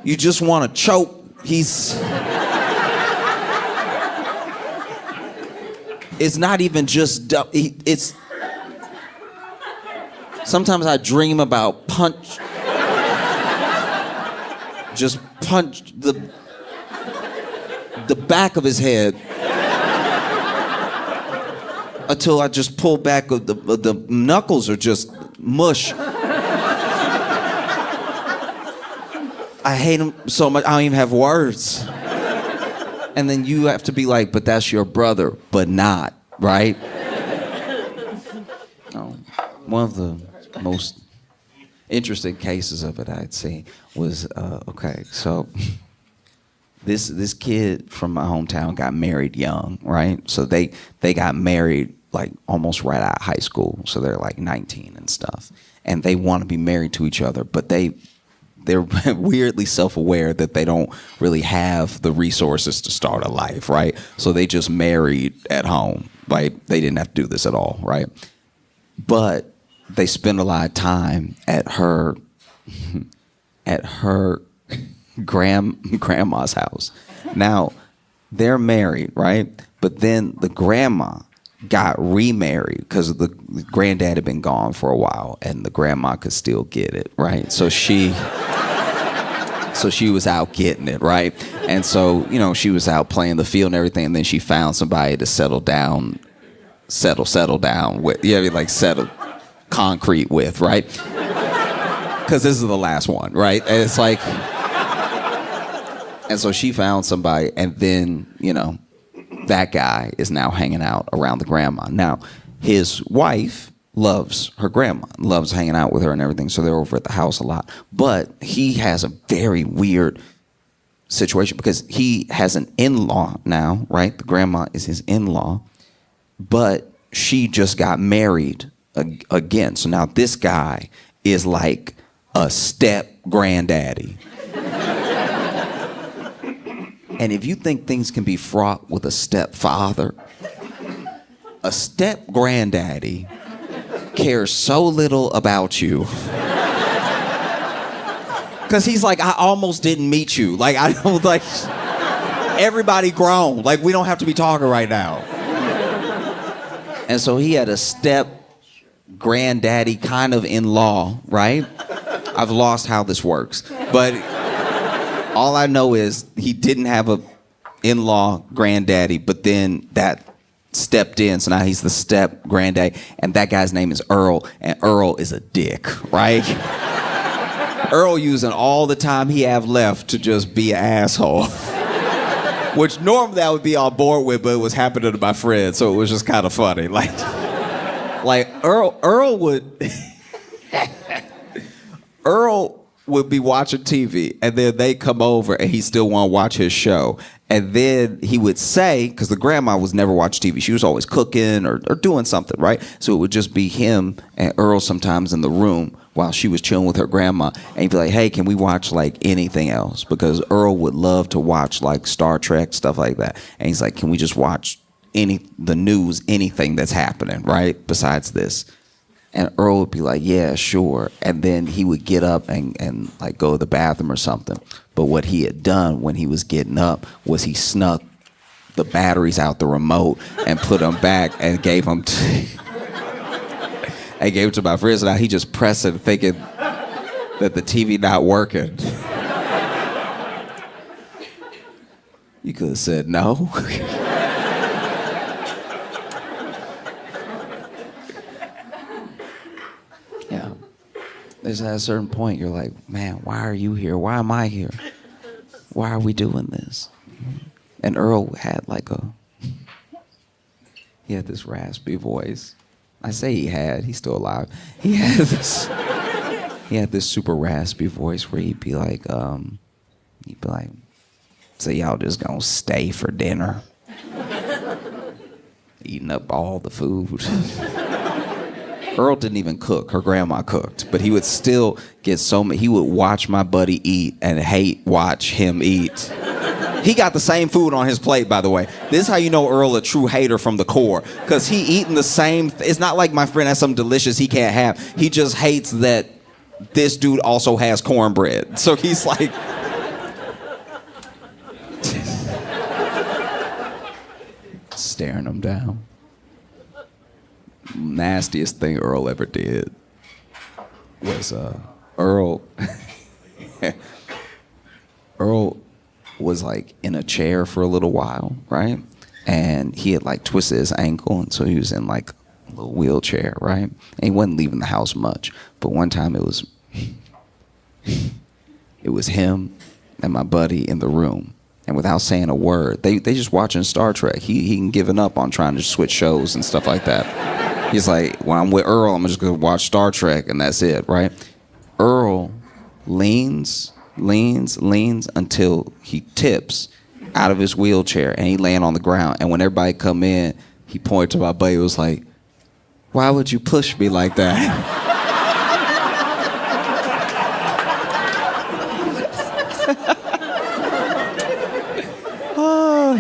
You just want to choke. It's not even just... It's... Sometimes I dream about just punch the back of his head until I just pull back. The knuckles are just mush. I hate him so much, I don't even have words. And then you have to be like, but that's your brother, but not, right? One of the most interesting cases of it I'd seen was, okay, so this kid from my hometown got married young, right? So they got married like almost right out of high school. So they're like 19 and stuff. And they want to be married to each other, but they're weirdly self-aware that they don't really have the resources to start a life, right? So they just married at home, right? They didn't have to do this at all, right? But they spend a lot of time at her grandma's house. Now, they're married, right? But then the grandma got remarried because the granddad had been gone for a while, and the grandma could still get it, right? So she So she was out getting it, right? And so, you know, she was out playing the field and everything, and then she found somebody to settle down with. Yeah, I mean, like settle concrete with, right? Because this is the last one, right? And it's like, and so she found somebody, and then, you know, that guy is now hanging out around the grandma. Now, his wife loves her grandma, loves hanging out with her and everything, so they're over at the house a lot. But he has a very weird situation because he has an in-law now, right? The grandma is his in-law, but she just got married again. So now this guy is like a step granddaddy. And if you think things can be fraught with a stepfather, a step granddaddy cares so little about you. Because he's like, I almost didn't meet you. Like, I don't, like, everybody grown. Like, we don't have to be talking right now. And so he had a step granddaddy kind of in-law, right? I've lost how this works. But all I know is he didn't have a in-law granddaddy, but then that stepped in, so now he's the step granddaddy, and that guy's name is Earl, and Earl is a dick, right? Earl using all the time he have left to just be an asshole. Which normally I would be on board with, but it was happening to my friend, so it was just kind of funny. Like Earl would be watching TV, and then they come over, and he still want to watch his show. And then he would say, because the grandma was never watching TV, she was always cooking or doing something, right? So it would just be him and Earl sometimes in the room while she was chilling with her grandma. And he'd be like, hey, can we watch like anything else? Because Earl would love to watch like Star Trek, stuff like that. And he's like, can we just watch the news, anything that's happening, right? Besides this. And Earl would be like, yeah, sure. And then he would get up and like go to the bathroom or something. But what he had done when he was getting up was he snuck the batteries out the remote and put them back and gave them to my friends. Now he just pressed it thinking that the TV not working. You could have said no. Yeah. There's at a certain point you're like, man, why are you here? Why am I here? Why are we doing this? And Earl had he had this raspy voice. I say he's still alive. He had this super raspy voice where he'd be like, so y'all just gonna stay for dinner? Eating up all the food. Earl didn't even cook. Her grandma cooked. But he would still get he would watch my buddy eat and watch him eat. He got the same food on his plate, by the way. This is how you know Earl a true hater from the core. Because he eating the same, it's not like my friend has something delicious he can't have. He just hates that this dude also has cornbread. So he's like, staring him down. Nastiest thing Earl ever did was Earl was like in a chair for a little while, right? And he had like twisted his ankle, and so he was in like a little wheelchair, right? And he wasn't leaving the house much. But one time it was him and my buddy in the room. And without saying a word, they just watching Star Trek. He given up on trying to switch shows and stuff like that. He's like, when I'm with Earl, I'm just gonna watch Star Trek and that's it, right? Earl leans until he tips out of his wheelchair and he laying on the ground. And when everybody come in, he pointed to my buddy. He was like, why would you push me like that? Oh,